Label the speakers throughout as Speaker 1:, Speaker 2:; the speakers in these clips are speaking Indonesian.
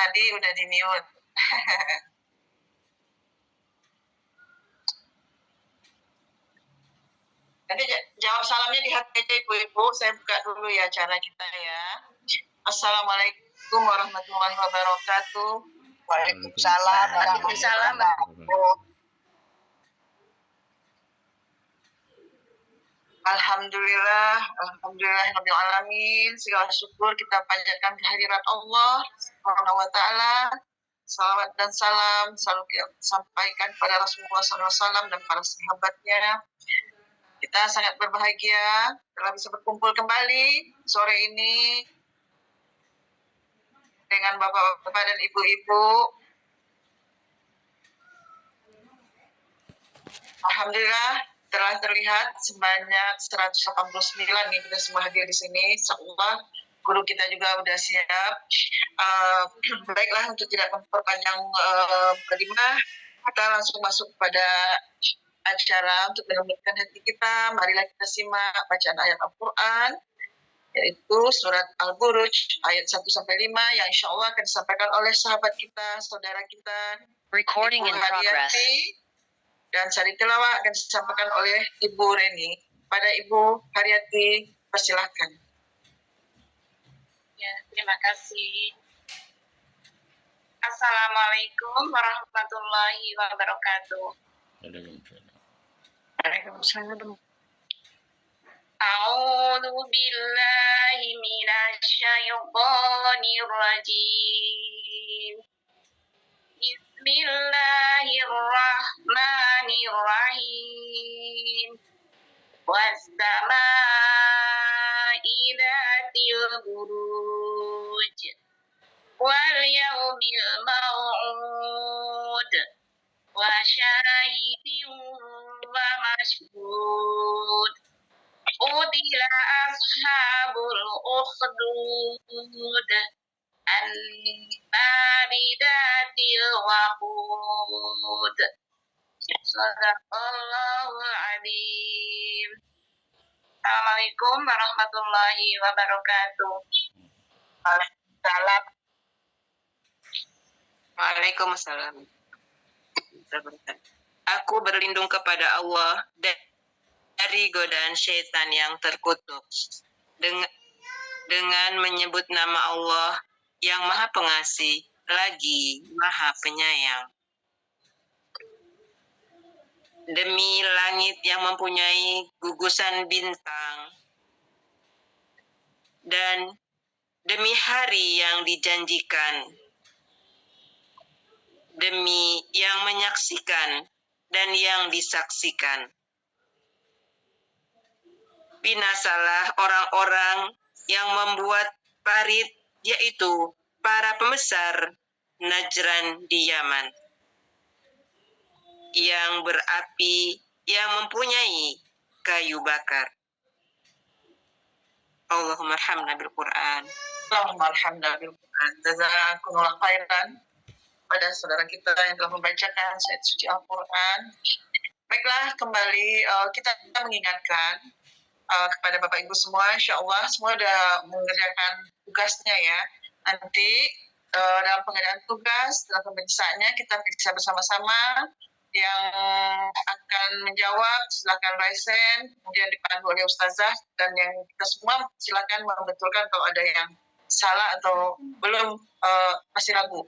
Speaker 1: Tadi udah di mute. Nanti jawab salamnya di hati aja ibu-ibu. Saya buka dulu ya acara kita ya. Assalamualaikum warahmatullahi wabarakatuh.
Speaker 2: Waalaikumsalam warahmatullahi wabarakatuh.
Speaker 1: Alhamdulillah, alhamdulillahirabbil alamin. Segala syukur kita panjatkan kehadirat Allah Subhanahu wa taala. Salawat dan salam selalu kita sampaikan kepada Rasulullah SAW dan para sahabatnya. Kita sangat berbahagia telah bisa berkumpul kembali sore ini dengan bapak-bapak dan ibu-ibu. Alhamdulillah telah terlihat sebanyak 189 nih kita semua hadir di sini. Insyaallah guru kita juga udah siap. Baiklah, untuk tidak memperpanjang mukadimah, kita langsung masuk pada acara untuk menenangkan hati kita. Marilah kita simak bacaan ayat Al-Quran, yaitu surat Al-Buruj ayat 1-5 yang insya Allah akan disampaikan oleh sahabat kita, saudara kita,
Speaker 3: Recording in progress.
Speaker 1: dan sari tilawah akan disampaikan oleh Ibu Reni. Pada Ibu Haryati, persilahkan.
Speaker 4: Ya, terima kasih. Assalamualaikum warahmatullahi wabarakatuh.
Speaker 1: Waalaikumsalam.
Speaker 4: A'udzu billahi minasyaitonir rajim. Bismillahirrahmanirrahim. Was-samaa'i dzatil buruj wal yaumil maw'ud wa syahidin wa mashhud. Qutila ashabul ukhdud an-nari dzatil waqud. Shadaqallahul adzim. Assalamualaikum warahmatullahi wabarakatuh.
Speaker 1: Waalaikumsalam. Aku berlindung kepada Allah dari godaan syaitan yang terkutuk dengan menyebut nama Allah yang Maha Pengasih lagi Maha Penyayang. Demi langit yang mempunyai gugusan bintang dan demi hari yang dijanjikan, demi yang menyaksikan dan yang disaksikan. Binasalah orang-orang yang membuat parit, yaitu para pembesar Najran di Yaman, yang berapi yang mempunyai kayu bakar. Allahumma arhamna bil Quran. Allahumma arhamna bil Quran. Jazakumullah khairan pada saudara kita yang telah membacakan ayat suci Al-Quran. Baiklah, kembali kita mengingatkan kepada Bapak Ibu semua, insya Allah semua sudah mengerjakan tugasnya ya. Nanti dalam pengerjaan tugas, dalam pemeriksaannya kita periksa bersama-sama. Yang akan menjawab silakan raise hand, kemudian dipandu oleh Ustazah, dan yang kita semua silakan membetulkan kalau ada yang salah atau belum masih ragu.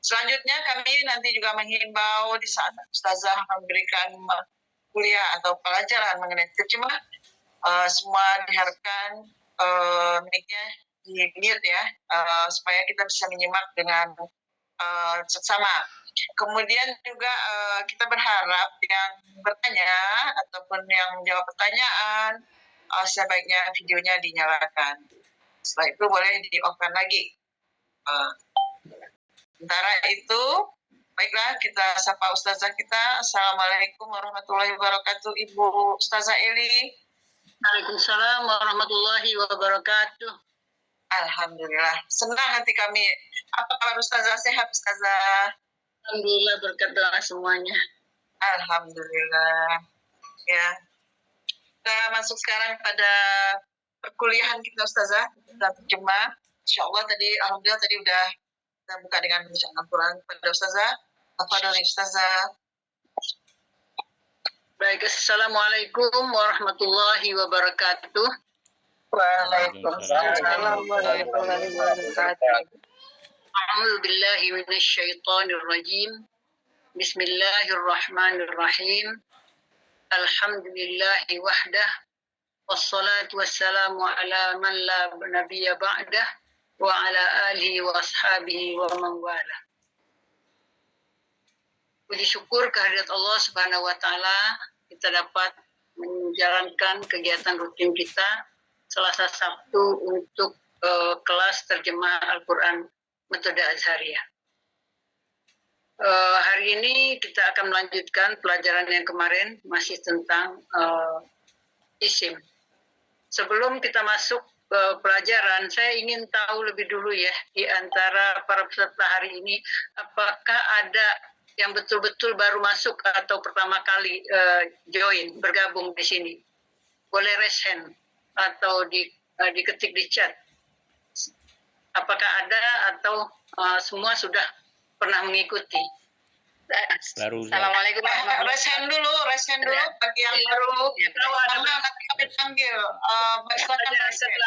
Speaker 1: Selanjutnya kami nanti juga menghimbau di saat Ustazah memberikan kuliah atau pelajaran mengenai terjemah, semua diharapkan mic-nya di mute ya, supaya kita bisa menyimak dengan seksama. Kemudian juga kita berharap yang bertanya ataupun yang menjawab pertanyaan sebaiknya videonya dinyalakan. Setelah itu boleh di-off-kan lagi. Sementara itu, baiklah kita sapa Ustazah kita. Assalamualaikum warahmatullahi wabarakatuh, Ibu Ustazah Eli.
Speaker 5: Waalaikumsalam warahmatullahi wabarakatuh.
Speaker 1: Alhamdulillah, senang hati kami. Apa kabar Ustazah? Sehat Ustazah?
Speaker 5: Alhamdulillah, berkat doa semuanya.
Speaker 1: Alhamdulillah. Ya, kita masuk sekarang pada perkuliahan kita Ustazah, kita terjemah. Insya Allah tadi, alhamdulillah tadi udah kita buka dengan bacaan Al-Quran pada Ustazah. Tafadhali Ustazah.
Speaker 5: Baik, Assalamualaikum warahmatullahi wabarakatuh.
Speaker 1: Waalaikumsalam warahmatullahi wabarakatuh.
Speaker 5: A'udzu billahi minasyaitonir rajim. Bismillahirrahmanirrahim. Alhamdulillahi wahdah. Wassalatu wassalamu ala man la nabiyya ba'dah wa ala alihi wa ashabihi wa man wala. Puji syukur kehadirat Allah Subhanahu wa taala, kita dapat menjalankan kegiatan rutin kita Selasa Sabtu untuk kelas terjemah Al-Quran metode Azhariyah. Hari ini kita akan melanjutkan pelajaran yang kemarin, masih tentang isim. Sebelum kita masuk ke pelajaran, saya ingin tahu lebih dulu ya, di antara para peserta hari ini, apakah ada yang betul-betul baru masuk atau pertama kali join, bergabung di sini? Boleh raise hand atau diketik di chat. Apakah ada atau semua sudah pernah mengikuti?
Speaker 2: Assalamualaikum warahmatullahi wabarakatuh.
Speaker 1: Raise hand dulu bagi yang baru. Kalau ada nanti kami panggil. Silakan raise hand.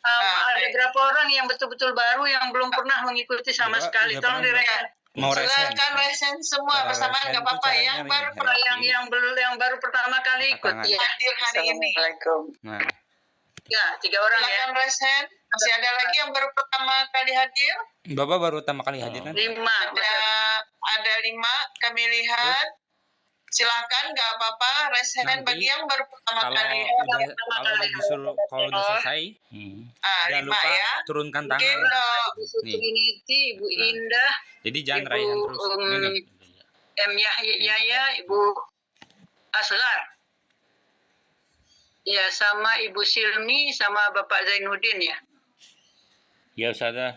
Speaker 5: Ada berapa orang yang betul-betul baru yang belum pernah mengikuti sama sekali? Tolong direct.
Speaker 1: Silakan raise hand semua bersamaan, nggak apa-apa. Yang baru
Speaker 5: yang baru pertama kali ikut ya.
Speaker 1: hadir hari ini.
Speaker 2: Nah,
Speaker 5: Ya, 3 orang ya.
Speaker 1: Silakan raise hand. Masih ada lagi yang baru pertama kali hadir?
Speaker 6: Bapak baru pertama kali hadir kan?
Speaker 5: 5.
Speaker 1: Ada 5 kami lihat. Silakan, nggak apa-apa. Raise hand bagi yang baru pertama kali.
Speaker 6: Kalau udah selesai, jangan
Speaker 1: 5
Speaker 6: lupa
Speaker 1: ya.
Speaker 6: turunkan
Speaker 1: Mungkin
Speaker 6: tangan.
Speaker 5: Ibu Trinity, Ibu Indah,
Speaker 6: Jadi jangan
Speaker 5: Ibu,
Speaker 6: raihan terus. Nih.
Speaker 5: M. Yahya, Ibu Asgar. Ya, sama Ibu Silmi, sama Bapak Zainuddin ya.
Speaker 6: Ya Ustazah,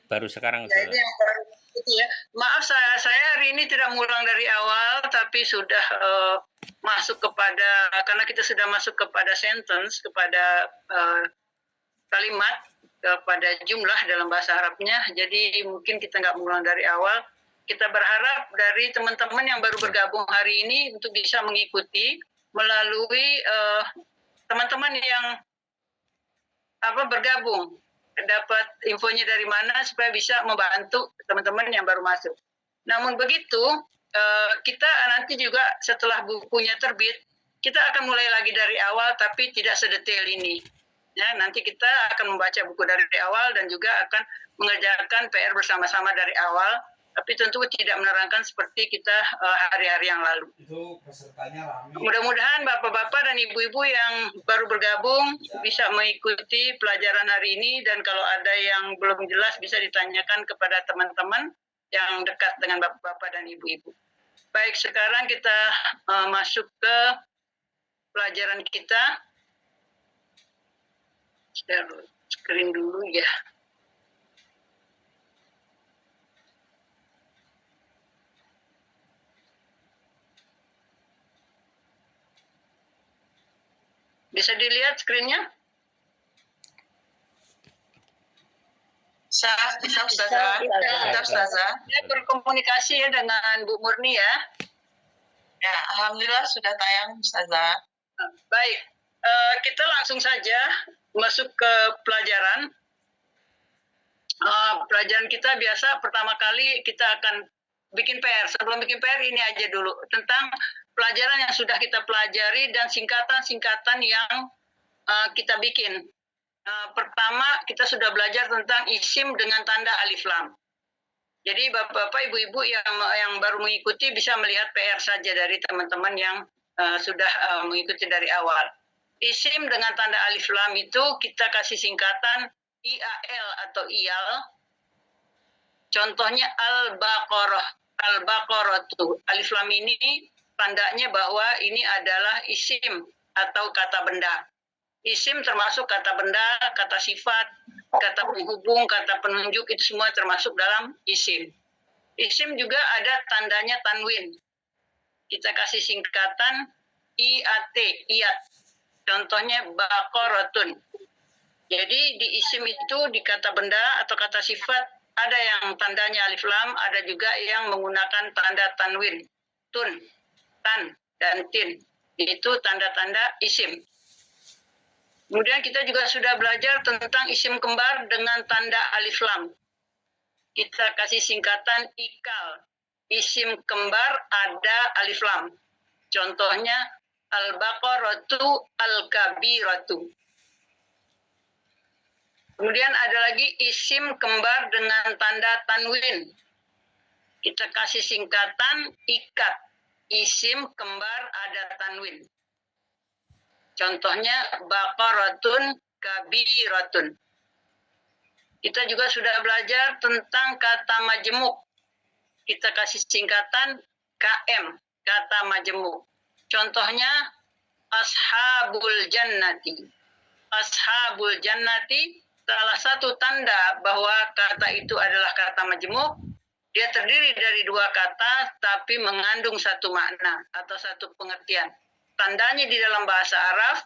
Speaker 6: baru sekarang
Speaker 5: Ya, itu
Speaker 6: Ustazah.
Speaker 5: yang baru itu ya. Maaf saya hari ini tidak mengulang dari awal, tapi sudah masuk kepada, karena kita sudah masuk kepada sentence, kepada kalimat, kepada jumlah dalam bahasa Arabnya. Jadi mungkin kita nggak mengulang dari awal. Kita berharap dari teman-teman yang baru bergabung hari ini untuk bisa mengikuti melalui teman-teman yang bergabung, dapat infonya dari mana supaya bisa membantu teman-teman yang baru masuk. Namun begitu, kita nanti juga setelah bukunya terbit, kita akan mulai lagi dari awal, tapi tidak sedetail ini. Ya, nanti kita akan membaca buku dari awal dan juga akan mengerjakan PR bersama-sama dari awal, tapi tentu tidak menerangkan seperti kita hari-hari yang lalu.
Speaker 7: Itu pesertanya ramai.
Speaker 5: Mudah-mudahan bapak-bapak dan ibu-ibu yang baru bergabung bisa mengikuti pelajaran hari ini, dan kalau ada yang belum jelas bisa ditanyakan kepada teman-teman yang dekat dengan bapak-bapak dan ibu-ibu. Baik, sekarang kita masuk ke pelajaran kita. Share screen dulu ya. Bisa dilihat screen-nya?
Speaker 1: Bisa Ustazah.
Speaker 5: Saya berkomunikasi ya dengan Bu Murni ya.
Speaker 1: Ya, alhamdulillah sudah tayang Ustazah.
Speaker 5: Baik, kita langsung saja masuk ke pelajaran. Pelajaran kita biasa pertama kali kita akan bikin PR. Sebelum bikin PR ini aja dulu tentang pelajaran yang sudah kita pelajari dan singkatan-singkatan yang kita bikin. Pertama kita sudah belajar tentang isim dengan tanda alif lam. Jadi bapak-bapak, ibu-ibu yang baru mengikuti bisa melihat PR saja dari teman-teman yang sudah mengikuti dari awal. Isim dengan tanda alif lam itu kita kasih singkatan IAL atau IAL. Contohnya Al-Baqarah. Al-Baqarah tuh alif lam ini tandanya bahwa ini adalah isim atau kata benda. Isim termasuk kata benda, kata sifat, kata penghubung, kata penunjuk, itu semua termasuk dalam isim. Isim juga ada tandanya tanwin. Kita kasih singkatan IAT, IAT. Contohnya baqaratun. Jadi di isim itu, di kata benda atau kata sifat ada yang tandanya alif lam, ada juga yang menggunakan tanda tanwin, tun, tan, dan tin. Itu tanda-tanda isim. Kemudian kita juga sudah belajar tentang isim kembar dengan tanda alif lam. Kita kasih singkatan ikal. Isim kembar ada alif lam. Contohnya al-baqaratu, al-kabiratu. Kemudian ada lagi isim kembar dengan tanda tanwin. Kita kasih singkatan ikat. Isim kembar ada tanwin. Contohnya baqaratun, kabiratun. Kita juga sudah belajar tentang kata majemuk. Kita kasih singkatan KM, kata majemuk. Contohnya ashabul jannati. Ashabul jannati, salah satu tanda bahwa kata itu adalah kata majemuk, dia terdiri dari dua kata tapi mengandung satu makna atau satu pengertian. Tandanya di dalam bahasa Arab,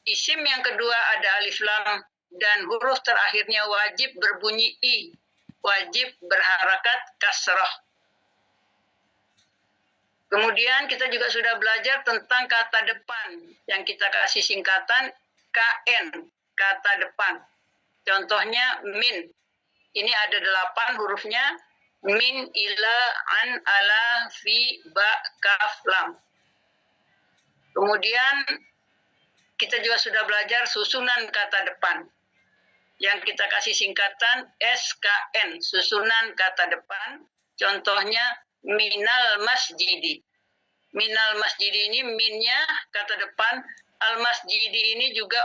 Speaker 5: isim yang kedua ada alif lam dan huruf terakhirnya wajib berbunyi i, wajib berharakat kasrah. Kemudian kita juga sudah belajar tentang kata depan yang kita kasih singkatan KN, kata depan. Contohnya min. Ini ada 8 hurufnya. Min, ila, an, ala, fi, ba, kaf, lam. Kemudian kita juga sudah belajar susunan kata depan. Yang kita kasih singkatan SKN, susunan kata depan. Contohnya minal masjidi. Minal masjidi ini minnya kata depan. Al-masjidi ini juga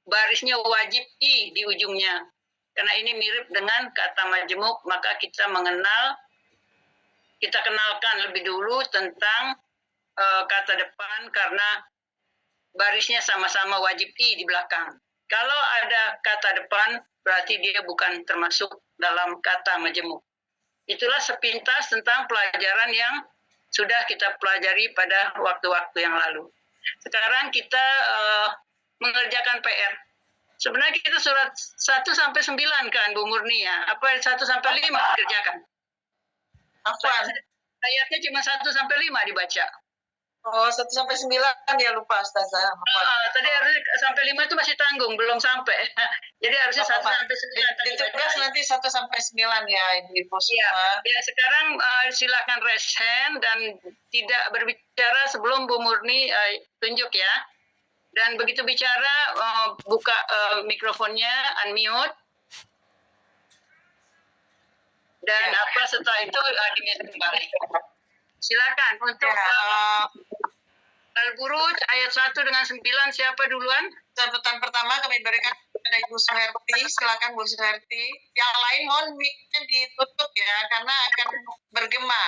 Speaker 5: barisnya wajib i di ujungnya. Karena ini mirip dengan kata majemuk, maka kita kenalkan lebih dulu tentang kata depan karena barisnya sama-sama wajib i di belakang. Kalau ada kata depan, berarti dia bukan termasuk dalam kata majemuk. Itulah sepintas tentang pelajaran yang sudah kita pelajari pada waktu-waktu yang lalu. Sekarang kita mengerjakan PR. Sebenarnya kita surat 1 sampai 9 kan Bu Murni ya? Apa 1 sampai 5 dikerjakan?
Speaker 1: Afwan.
Speaker 5: Ayatnya cuma 1 sampai 5 dibaca.
Speaker 1: Oh, 1 sampai 9 ya lupa Ustazah.
Speaker 5: Tadi harusnya sampai 5 itu masih tanggung, belum sampai. Jadi harusnya 1 sampai 9.
Speaker 1: Ditugas nanti 1 sampai 9 ya Ibu semua.
Speaker 5: Ya, sekarang silakan raise hand dan tidak berbicara sebelum Bu Murni tunjuk ya. Dan begitu bicara buka mikrofonnya, unmute. Dan setelah itu dimute kembali. Silakan untuk Al-Buruj ayat 1 dengan 9 siapa duluan?
Speaker 1: Catatan pertama kami berikan kepada Ibu Suherti. Silakan Bu Suherti. Yang lain mohon mic-nya ditutup ya karena akan bergema.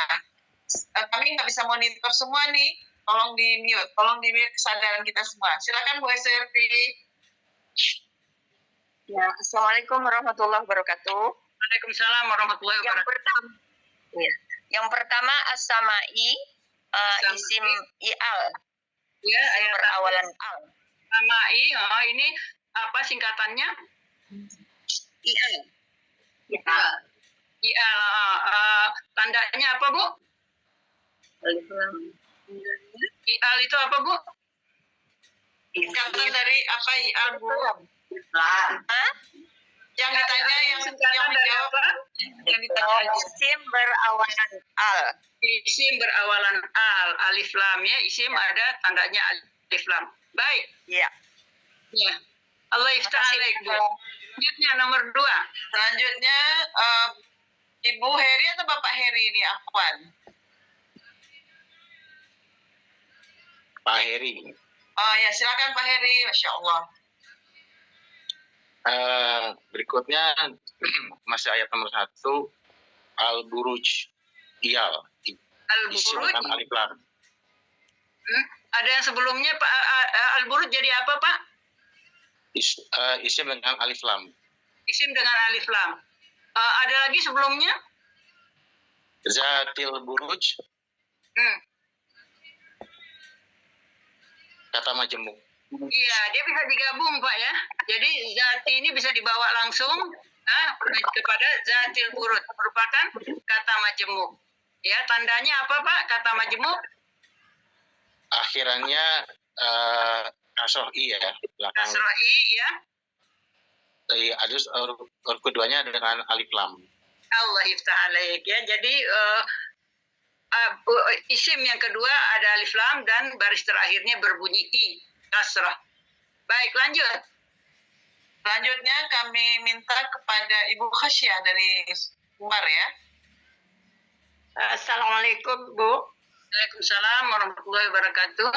Speaker 1: Kami nggak bisa monitor semua nih. Tolong di-mute kesadaran kita semua. Silakan Bu Suherti.
Speaker 2: Ya, Assalamualaikum warahmatullahi wabarakatuh.
Speaker 5: Waalaikumsalam warahmatullahi wabarakatuh.
Speaker 2: Yang pertama as-sama'i, isim i'al.
Speaker 5: Ya,
Speaker 2: isim berawalan al.
Speaker 5: Sama'i, ini apa singkatannya?
Speaker 2: I'al.
Speaker 5: I'al. Tandanya apa, Bu? I'al itu apa, Bu?
Speaker 1: Singkatan dari apa i'al, Bu? Yang ditanya yang menjawab
Speaker 5: apa?
Speaker 1: Yang ditanya
Speaker 2: Isim berawalan al.
Speaker 5: Isim berawalan al, alif lam ya. Isim ada tandanya alif lam. Baik.
Speaker 2: Iya.
Speaker 5: Ya. Allah iftah alaik, Bu. Selanjutnya nomor 2.
Speaker 1: Selanjutnya Ibu Heri atau Bapak Heri ini Afwan?
Speaker 8: Pak Heri.
Speaker 1: Oh ya, silakan Pak Heri. Masya Allah.
Speaker 8: Berikutnya masih ayat nomor 1 Al-Buruj Iyal. Isim
Speaker 5: Al-Buruj.
Speaker 8: dengan alif lam.
Speaker 5: Ada yang sebelumnya Pak Al-Buruj jadi apa, Pak?
Speaker 8: Isim dengan alif lam.
Speaker 5: Isim dengan alif lam. Ada lagi sebelumnya?
Speaker 8: Zatil Buruj. Kata majemuk.
Speaker 5: Iya, dia bisa digabung Pak ya. Jadi zati ini bisa dibawa langsung kepada zatil burud merupakan kata majemuk. Ya, tandanya apa Pak? Kata majemuk?
Speaker 8: Akhirannya kasroh i ya, belakang.
Speaker 5: Kasroh i ya.
Speaker 8: Terus huruf keduanya dengan alif lam.
Speaker 5: Allah iftah alaik ya. Jadi isim yang kedua ada alif lam dan baris terakhirnya berbunyi i, kasrah. Baik, lanjut.
Speaker 1: Selanjutnya kami minta kepada Ibu Khasyah dari Umar ya.
Speaker 2: Assalamualaikum Bu.
Speaker 5: Waalaikumsalam warahmatullahi wabarakatuh.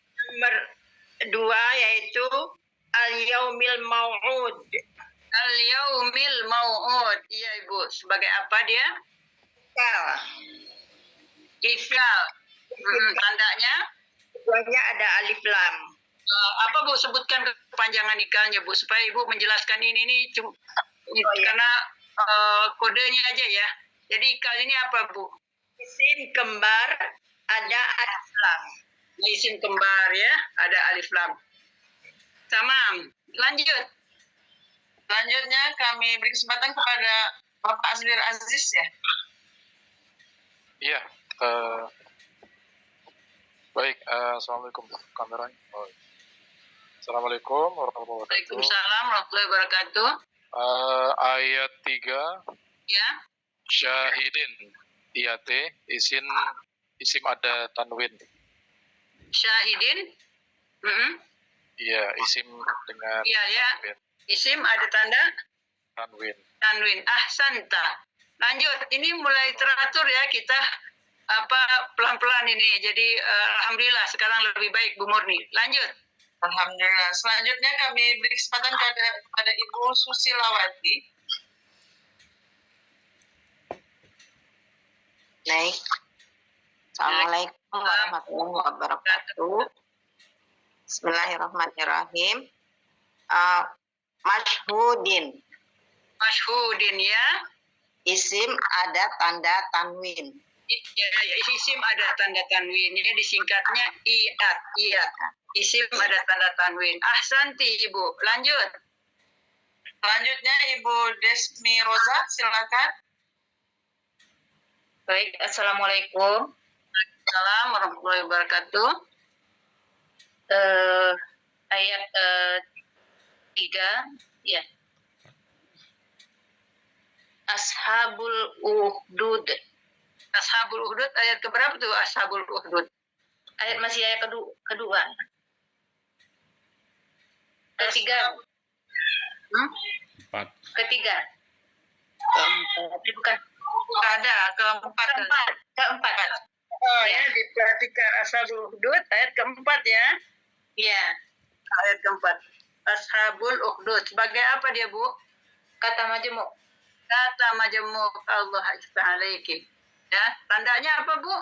Speaker 2: Nomor 2 yaitu al-yaumil mau'ud.
Speaker 5: Al-yaumil mau'ud. Iya Ibu, sebagai apa dia?
Speaker 2: Kal.
Speaker 5: Ikal. Tandanya?
Speaker 2: Keduanya ada alif lam.
Speaker 5: Apa Bu, sebutkan kepanjangan ikalnya Bu, supaya Ibu menjelaskan ini karena kodenya aja ya. Jadi ikal ini apa Bu?
Speaker 2: Isim kembar ada alif lam.
Speaker 5: Isim kembar ya, ada alif lam. Tamam, lanjut.
Speaker 1: Selanjutnya kami beri kesempatan kepada Bapak Azlir Aziz ya.
Speaker 9: Iya. Baik, assalamualaikum kameranya. Assalamualaikum warahmatullahi wabarakatuh.
Speaker 5: Waalaikumsalam warahmatullahi wabarakatuh.
Speaker 9: Ayat 3.
Speaker 5: Ya.
Speaker 9: Syahidin. IAT isim ada tanwin.
Speaker 5: Syahidin.
Speaker 9: Iya, isim dengan
Speaker 5: tanwin. Isim ada tanda tanwin. Ahsanta. Lanjut. Ini mulai teratur ya kita pelan-pelan ini. Jadi alhamdulillah sekarang lebih baik Bu Murni. Lanjut.
Speaker 1: Alhamdulillah. Selanjutnya kami beri kesempatan kepada Ibu Susilawati.
Speaker 10: Baik. Assalamualaikum warahmatullahi wabarakatuh. Bismillahirrahmanirrahim. Mashhudin.
Speaker 5: Mashhudin ya.
Speaker 10: Isim ada tanda tanwin.
Speaker 5: Ya, isim ada tanda tanwin. Ya, disingkatnya iat. Isim ada tanda tanwin. Ahsanti Ibu. Lanjut.
Speaker 1: Selanjutnya Ibu Desmi Roza, silakan.
Speaker 11: Baik, assalamualaikum.
Speaker 5: Waalaikumsalam warahmatullahi wabarakatuh.
Speaker 11: Ayat 3, ya. Ashabul Ukhdud.
Speaker 5: Ashabul Ukhdud ayat keberapa tuh Ashabul Ukhdud?
Speaker 11: Masih ayat kedua. Ketiga. Ketiga. Bukan.
Speaker 1: Ada keempat.
Speaker 5: Oh ya, diperhatikan Ashabul Ukhdud ayat keempat ya.
Speaker 11: Iya.
Speaker 5: Ayat keempat. Ashabul Ukhdud. Sebagai apa dia Bu?
Speaker 11: Kata majemuk.
Speaker 5: Kata majemuk. Allah alaiki. Ya, tandanya apa Bu?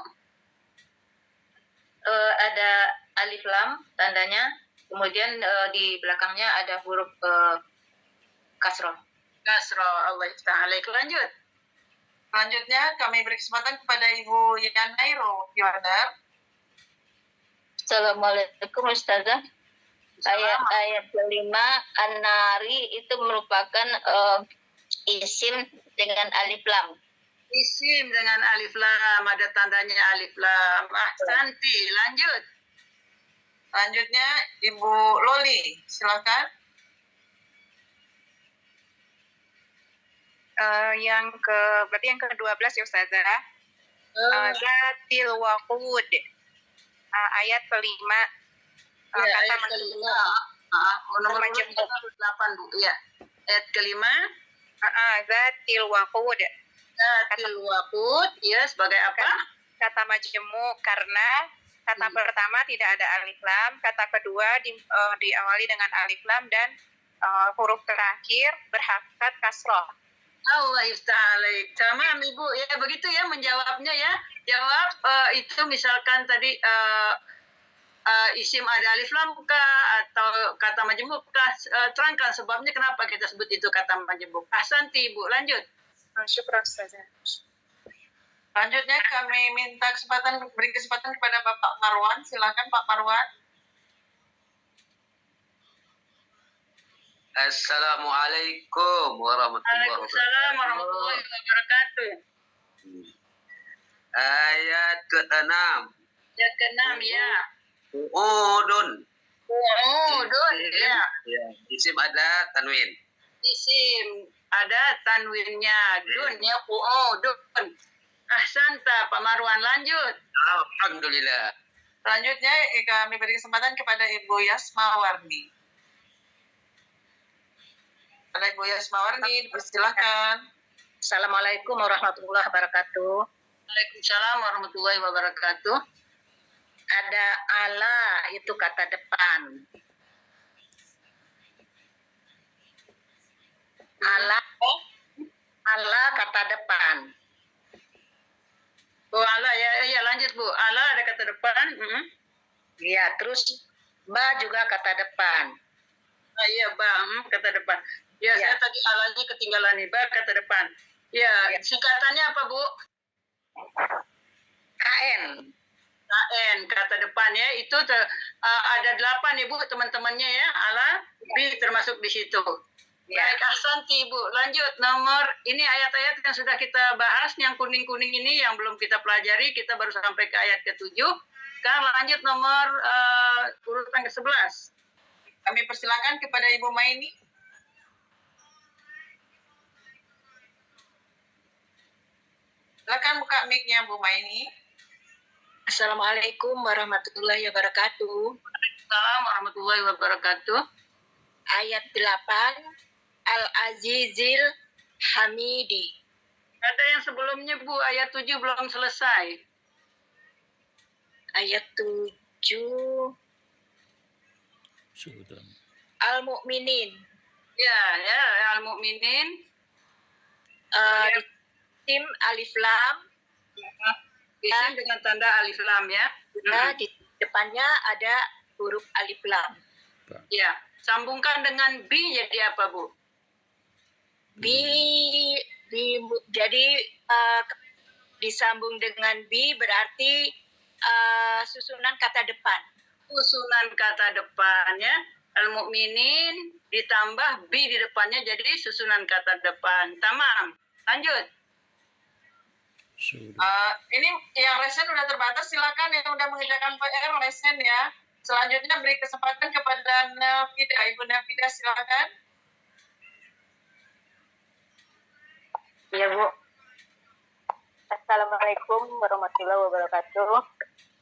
Speaker 11: Ada alif lam tandanya. Kemudian di belakangnya ada huruf kasroh.
Speaker 5: Kasroh. Allah alaiki. Lanjut.
Speaker 1: Selanjutnya kami beri kesempatan kepada Ibu Yanairo Yoner.
Speaker 11: Assalamualaikum Ustazah. Ayat kelima, an-nari itu merupakan isim dengan alif lam.
Speaker 5: Isim dengan alif lam, ada tandanya alif lam. Ahsanti, lanjut.
Speaker 1: Selanjutnya Ibu Loli, silakan.
Speaker 12: Berarti yang ke-12 ya Ustazah. Zatil waqud. Ayat kelima.
Speaker 5: Ayat kelima. Nomor 8 Bu. Ya. Ayat kelima.
Speaker 12: Zatil waqud.
Speaker 5: Zatil waqud. Ya, sebagai apa?
Speaker 12: Kata majemuk karena kata pertama tidak ada alif lam, kata kedua diawali dengan alif lam dan huruf terakhir berharokat kasroh.
Speaker 5: Allah alaik. Tamam Ibu ya, begitu ya menjawabnya ya. Jawab itu misalkan tadi isim ada alif lam kah atau kata majemuk kah? Terangkan sebabnya kenapa kita sebut itu kata majemuk. Ahsanti Ibu, lanjut.
Speaker 12: Syukran Ustazah.
Speaker 1: Selanjutnya kami minta beri kesempatan kepada Bapak Marwan. Silakan Pak Marwan.
Speaker 13: Assalamualaikum warahmatullahi wabarakatuh.
Speaker 5: Waalaikumsalam warahmatullahi wabarakatuh.
Speaker 13: Ayat ke-6.
Speaker 5: Ayat ke-6 ya.
Speaker 13: Qu'udun.
Speaker 5: Qu'udun ya.
Speaker 13: Ya, isim ada tanwin.
Speaker 5: Isim ada tanwinnya. Dun ya, qu'udun. Ahsanta, Pak Marwan, lanjut.
Speaker 13: Alhamdulillah.
Speaker 1: Selanjutnya kami beri kesempatan kepada Ibu Yasmawarni. Ada Ibu Yasmawarni, dipersilakan.
Speaker 14: Assalamualaikum warahmatullahi wabarakatuh.
Speaker 5: Waalaikumsalam warahmatullahi wabarakatuh.
Speaker 14: Ada ala, itu kata depan. Ala kata depan.
Speaker 5: Bu, ala ya lanjut Bu. Ala ada kata depan.
Speaker 14: Iya, terus ba juga kata depan.
Speaker 5: Iya, ba kata depan. Ya, saya tadi alanya ketinggalan nih, ba kata depan. Ya, singkatannya apa Bu?
Speaker 14: KN.
Speaker 5: KN kata depan ya. Itu ada 8 Ibu teman-temannya ya. Ala, B termasuk di situ. Ya. Baik, Ahsanti Bu. Lanjut nomor ini ayat-ayat yang sudah kita bahas, yang kuning-kuning ini yang belum kita pelajari, kita baru sampai ke ayat ke-7. Sekarang lanjut nomor urutan ke-11.
Speaker 1: Kami persilakan kepada Ibu Maini. Silakan buka mic-nya Bu Maini.
Speaker 14: Assalamualaikum warahmatullahi wabarakatuh.
Speaker 5: Waalaikumsalam warahmatullahi wabarakatuh.
Speaker 14: Ayat 8 Al-Azizil Hamidi.
Speaker 5: Ada yang sebelumnya Bu, ayat 7 belum selesai.
Speaker 14: Ayat 7 Al-Mu'minin.
Speaker 5: Ya, Al-Mu'minin.
Speaker 14: Isim alif lam.
Speaker 5: Isim dengan tanda alif lam ya.
Speaker 14: Nah, di depannya ada huruf alif lam.
Speaker 5: Ya, sambungkan dengan B jadi apa Bu?
Speaker 14: Jadi disambung dengan B berarti susunan kata depan.
Speaker 5: Susunan kata depannya Al-Mu'minin ditambah B di depannya jadi susunan kata depan. Tamam. Lanjut.
Speaker 1: Ini yang lesen udah terbatas, silakan yang udah mengerjakan PR lesen ya. Selanjutnya beri kesempatan kepada Nafida. Ibu Nafida silakan.
Speaker 15: Iya Bu. Assalamualaikum warahmatullahi wabarakatuh.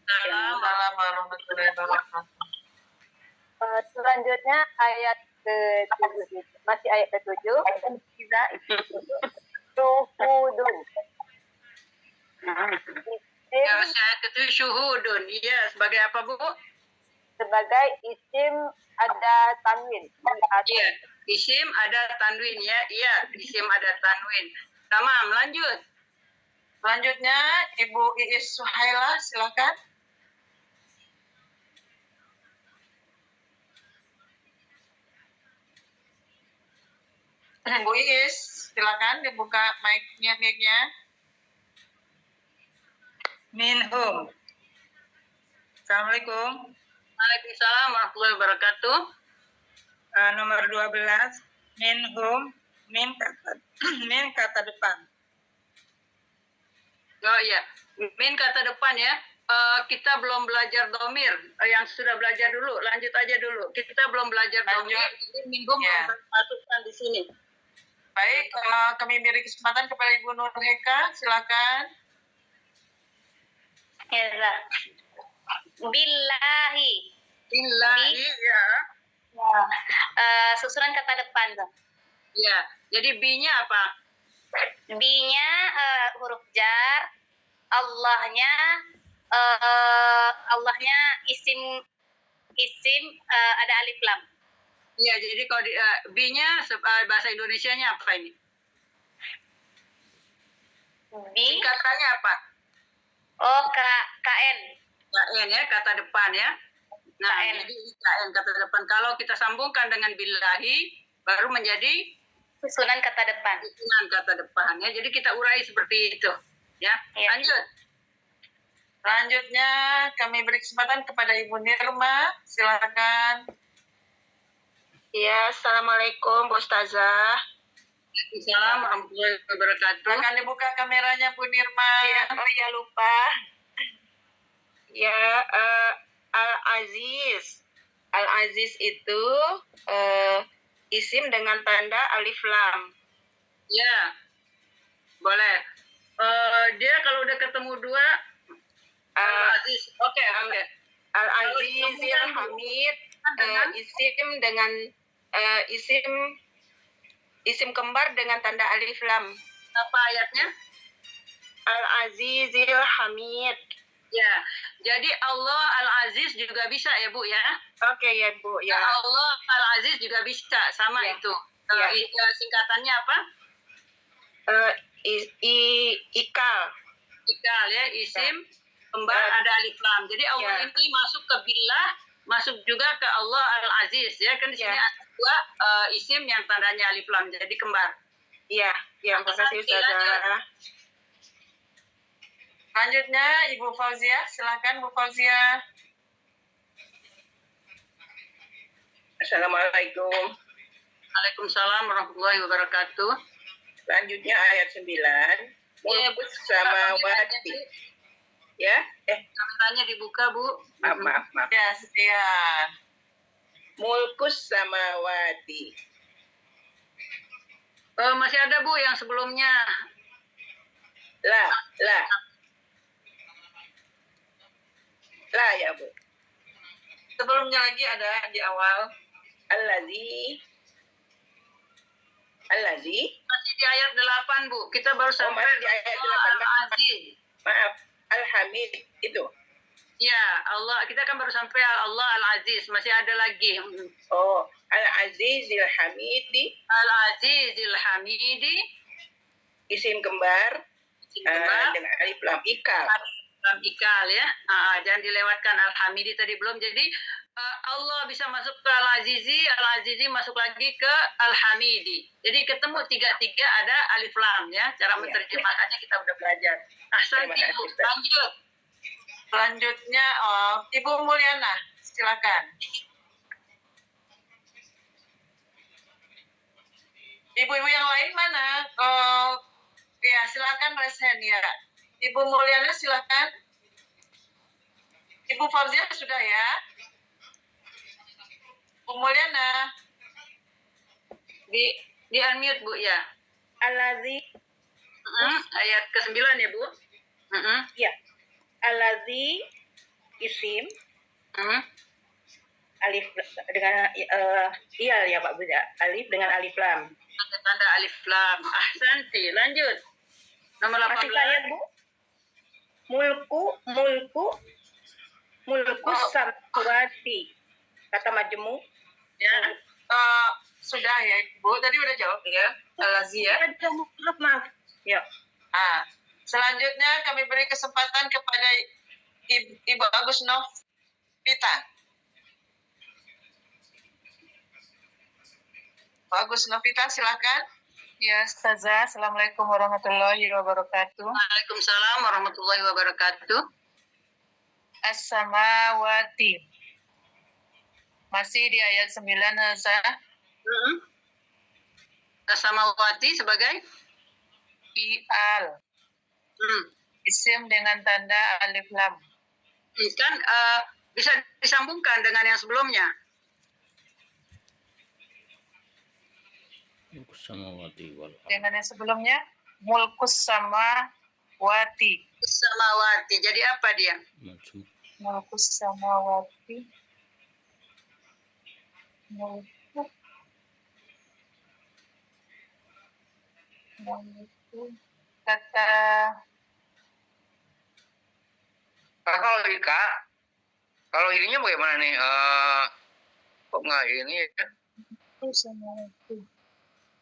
Speaker 1: Assalamualaikum warahmatullahi wabarakatuh.
Speaker 15: Selanjutnya ayat ke-7, masih ayat ke-7. Kita syuhudun.
Speaker 5: Ya, masih ayat ke-7 syuhudun. Iya, sebagai apa Bu?
Speaker 15: Sebagai isim ada tanwin.
Speaker 5: Iya, isim ada tanwin ya. Iya, isim ada tanwin. Tamam, lanjut.
Speaker 1: Selanjutnya Ibu Iis Suhaila silakan. Bu Iis, silakan dibuka mic-nya.
Speaker 16: Minhum. Assalamualaikum.
Speaker 5: Waalaikumsalam warahmatullahi wabarakatuh.
Speaker 16: Nomor 12. Minhum. Min kata depan.
Speaker 5: Oh iya, min kata depan ya. Kita belum belajar domir. Yang sudah belajar dulu, lanjut aja dulu. Kita belum belajar domir, jadi minhum masukkan di sini.
Speaker 1: Baik, kami beri kesempatan kepada Ibu Nur Heka, silakan.
Speaker 11: Ya. Billahi.
Speaker 5: Billahi ya.
Speaker 11: Susunan kata depan.
Speaker 5: Ya, jadi B-nya apa?
Speaker 11: B-nya huruf jar, Allahnya isim ada alif lam.
Speaker 5: Iya, jadi kalau B-nya bahasa Indonesianya apa ini?
Speaker 11: B.
Speaker 5: Katanya apa?
Speaker 11: Oh, KN.
Speaker 5: KN ya, kata depan ya. Nah,
Speaker 11: KN.
Speaker 5: jadi KN kata depan. Kalau kita sambungkan dengan billahi, baru menjadi
Speaker 11: susunan kata depan.
Speaker 5: Susunan kata depan ya. Jadi kita urai seperti itu. Ya, lanjut.
Speaker 1: Selanjutnya kami beri kesempatan kepada Ibu Nirma, silakan.
Speaker 12: Ya, Assalamualaikum Bu Ustazah.
Speaker 5: Waalaikumsalam warahmatullahi wabarakatuh.
Speaker 1: Akan dibuka kameranya Bu Nirma.
Speaker 12: Ya, oh ya lupa. Ya, Al-Aziz. Al-Aziz itu isim dengan tanda alif lam.
Speaker 5: Ya, boleh. Dia kalau udah ketemu dua, Al-Aziz. Oke.
Speaker 12: Al-Aziz yang Hamid, isim dengan isim kembar dengan tanda alif lam.
Speaker 5: Apa ayatnya?
Speaker 12: Al-Azizil Hamid.
Speaker 5: Ya, jadi Allah Al-Aziz juga bisa ya Bu ya?
Speaker 12: Oke ya Bu. Ya.
Speaker 5: Allah Al-Aziz juga bisa, sama
Speaker 12: ya.
Speaker 5: itu.
Speaker 12: Ya.
Speaker 5: Singkatannya apa?
Speaker 12: Ikal.
Speaker 5: Ikal ya, isim kembar ada alif lam. Jadi Allah ini masuk ke billah, masuk juga ke Allah Al-Aziz ya. Kan di sini ada dua isim yang tandanya alif lam, jadi kembar.
Speaker 12: Iya, terima kasih Ustazah.
Speaker 1: Selanjutnya Ibu Fauzia, silakan Bu Fauzia.
Speaker 17: Assalamualaikum.
Speaker 5: Waalaikumsalam warahmatullahi wabarakatuh.
Speaker 17: Selanjutnya ayat 9. Mulkus samawati. Ya,
Speaker 5: kameranya dibuka Bu.
Speaker 17: Maaf.
Speaker 1: Ya.
Speaker 17: Mulkus samawati.
Speaker 5: Masih ada Bu yang sebelumnya.
Speaker 17: La ya Bu.
Speaker 1: Sebelumnya lagi ada di awal.
Speaker 17: Allazi.
Speaker 5: Masih di ayat 8 Bu. Kita baru sampai
Speaker 17: di ayat 8.
Speaker 5: Al-Aziz.
Speaker 17: Maaf. Al-Hamid itu.
Speaker 5: Ya, Allah. Kita kan baru sampai Allah Al-Aziz. Masih ada lagi.
Speaker 17: Oh, Al-Azizil Hamidi.
Speaker 5: Al-Azizil Hamidi.
Speaker 17: Isim kembar. Dengan alif lam ikal.
Speaker 5: Ikal ya, jangan dilewatkan Al-Hamidi tadi belum. Jadi Allah bisa masuk ke Al-Azizi masuk lagi ke Al-Hamidi. Jadi ketemu tiga-tiga ada alif lam ya. Cara menerjemahkannya kita udah belajar. Ibu, lanjut.
Speaker 1: Selanjutnya Ibu Mulyana, silakan. Ibu-ibu yang lain mana? Ya, silakan raise hand ya. Ibu Mulyana silakan. Ibu Fauzia sudah ya. Bu Mulyana.
Speaker 5: Di unmute Bu ya.
Speaker 12: Al-Aziz.
Speaker 5: Ayat ke-9 ya Bu.
Speaker 12: Ya. Al-Aziz isim. Alif dengan iyal ya Pak Bu ya. Alif dengan alif lam.
Speaker 5: Ada tanda alif lam. Ahsanti. Lanjut. Nomor 18.
Speaker 12: Masih saya Bu. Mulku samawati. Kata majemuk.
Speaker 5: Ya.
Speaker 1: Sudah ya Bu. Tadi udah jawab ya. Al-Aziz ya.
Speaker 12: Maaf. Ya.
Speaker 1: Selanjutnya kami beri kesempatan kepada Ibu Agus Novita. Agus Novita silakan. Ya, Ustazah. Assalamualaikum warahmatullahi wabarakatuh.
Speaker 5: Waalaikumsalam warahmatullahi wabarakatuh.
Speaker 1: As-samawati. Masih di ayat 9, Ustazah.
Speaker 5: As-samawati sebagai
Speaker 1: fi'al. Isim dengan tanda alif lam.
Speaker 5: Kan bisa disambungkan dengan yang sebelumnya.
Speaker 1: Dengan yang sebelumnya mulkus samawati.
Speaker 5: Samawati. Jadi apa dia?
Speaker 1: Mulkus samawati. Kata
Speaker 13: kalau ininya bagaimana nih? Kok nggak ini ya?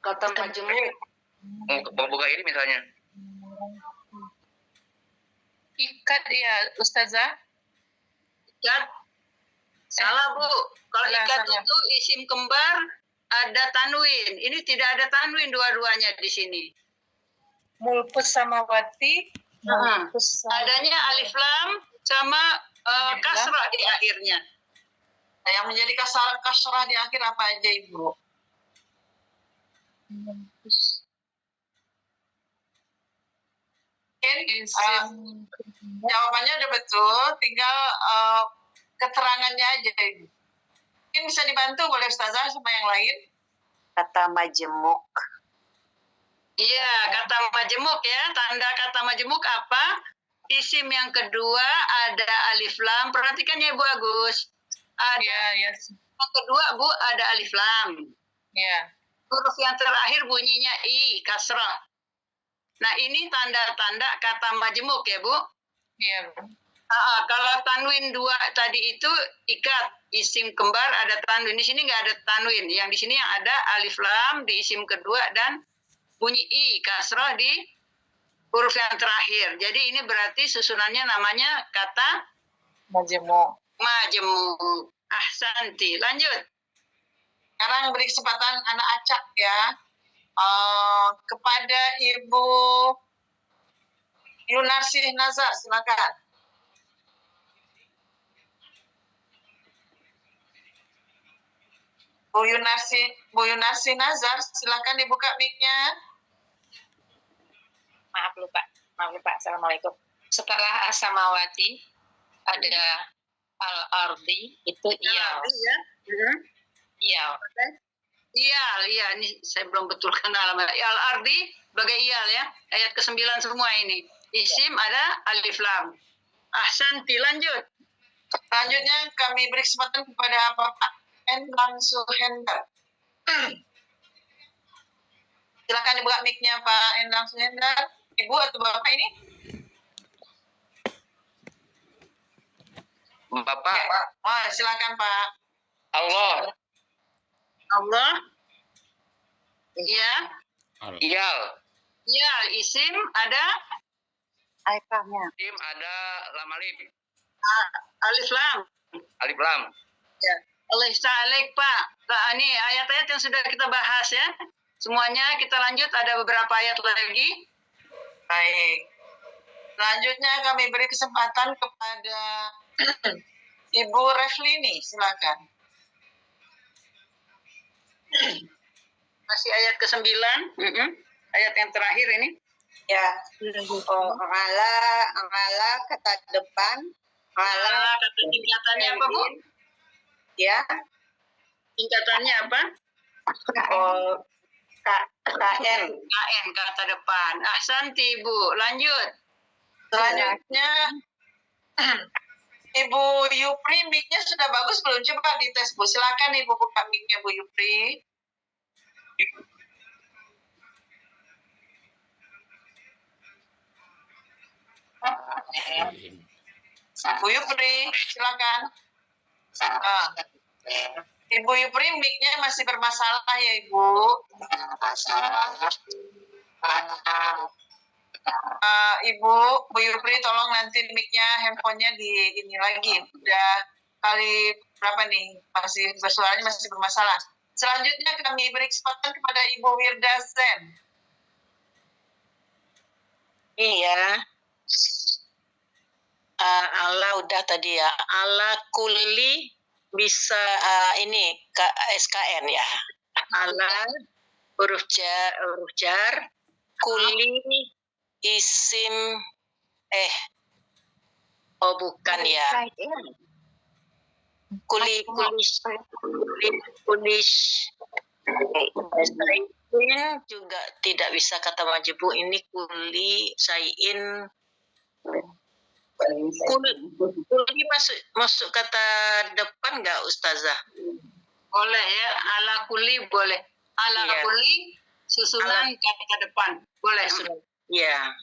Speaker 5: Kata majemuk.
Speaker 13: Mau buka ini misalnya.
Speaker 1: Ikat ya, Ustazah.
Speaker 5: Ikat. Salah Bu. Kalau ikat itu isim kembar ada tanwin. Ini tidak ada tanwin dua-duanya di sini.
Speaker 1: Mulkus samawati.
Speaker 5: Adanya alif lam sama kasrah di akhirnya.
Speaker 1: Nah, yang menjadi kasrah di akhir apa aja, Ibu? Jawabannya udah betul, tinggal keterangannya aja, Ibu. Mungkin bisa dibantu boleh Ustazah sama yang lain?
Speaker 10: Kata majemuk.
Speaker 5: Iya, kata majemuk ya. Tanda kata majemuk apa? Isim yang kedua ada alif lam. Perhatikan ya Bu Agus. Ada yang kedua Bu ada alif lam.
Speaker 1: Iya.
Speaker 5: Huruf yang terakhir bunyinya i, kasrah. Nah, ini tanda-tanda kata majemuk ya Bu.
Speaker 1: Iya.
Speaker 5: Kalau tanwin 2 tadi itu ikat, isim kembar ada tanwin. Di sini nggak ada tanwin. Yang di sini yang ada alif lam di isim kedua dan bunyi i kasrah di huruf yang terakhir. Jadi ini berarti susunannya namanya kata
Speaker 1: majemuk.
Speaker 5: Majemuk. Ahsanti. Lanjut.
Speaker 1: Sekarang beri kesempatan anak acak ya. Kepada Ibu Yunarsih Nazar, silakan. Bu Yunarsih Nazar, silakan dibuka mic-nya.
Speaker 18: Maaf lupa. Assalamualaikum. Setelah As-Samawati ada Al-Ardi, itu iyal. Iyal.
Speaker 5: Iyal, ini saya belum betulkan alamat. Al-Ardi sebagai iyal ya. Ayat ke-9 semua ini. Isim ada alif lam. Ahsanti, lanjut.
Speaker 1: Selanjutnya kami beri kesempatan kepada Bapak Endang Suhendar. Silakan dibuka mic-nya Pak Endang Suhendar. Ibu atau Bapak ini?
Speaker 13: Bapak.
Speaker 1: Oh, silakan Pak.
Speaker 13: Allah.
Speaker 5: Iya.
Speaker 13: Iyal.
Speaker 5: Iyal, isim ada
Speaker 10: alif lamnya.
Speaker 13: Isim ada lam alif.
Speaker 5: Alif lam.
Speaker 13: Alif lam.
Speaker 5: Ya. Alaik Pak. Nah, ini ayat-ayat yang sudah kita bahas ya. Semuanya kita lanjut, ada beberapa ayat lagi.
Speaker 1: Baik. Selanjutnya kami beri kesempatan kepada Ibu Reflini, silakan.
Speaker 5: Masih ayat ke-9. Ayat yang terakhir ini.
Speaker 10: Ya. Ngala kata depan.
Speaker 5: Ngala kata tingkatannya apa, Bu?
Speaker 10: Ya.
Speaker 5: Tingkatannya apa?
Speaker 10: KN.
Speaker 5: KN kata depan. Ahsanti, Bu. Lanjut.
Speaker 1: Selanjutnya Ibu Yupri, mic-nya sudah bagus belum? Coba dites, Bu. Silakan Ibu buka mic-nya, Bu Yupri. Bu Yupri, silakan. Ibu Yupri, mic-nya masih bermasalah ya, Ibu. Ibu Yupri, tolong nanti mic-nya, handphonenya di ini lagi. Udah kali berapa nih? Masih bersuaranya masih bermasalah. Selanjutnya kami beri kesempatan kepada Ibu Wirda Zen.
Speaker 19: Iya. Allah udah tadi ya. Allah kulli bisa ini SKN ya. Allah huruf jar kulli isim bukan ya. Kulish juga tidak bisa kata majbu, ini kuli sayin. Kuli masuk kata depan nggak Ustazah?
Speaker 5: Boleh ya, ala kuli boleh. Ala kuli susunan kata depan boleh.
Speaker 19: Iya,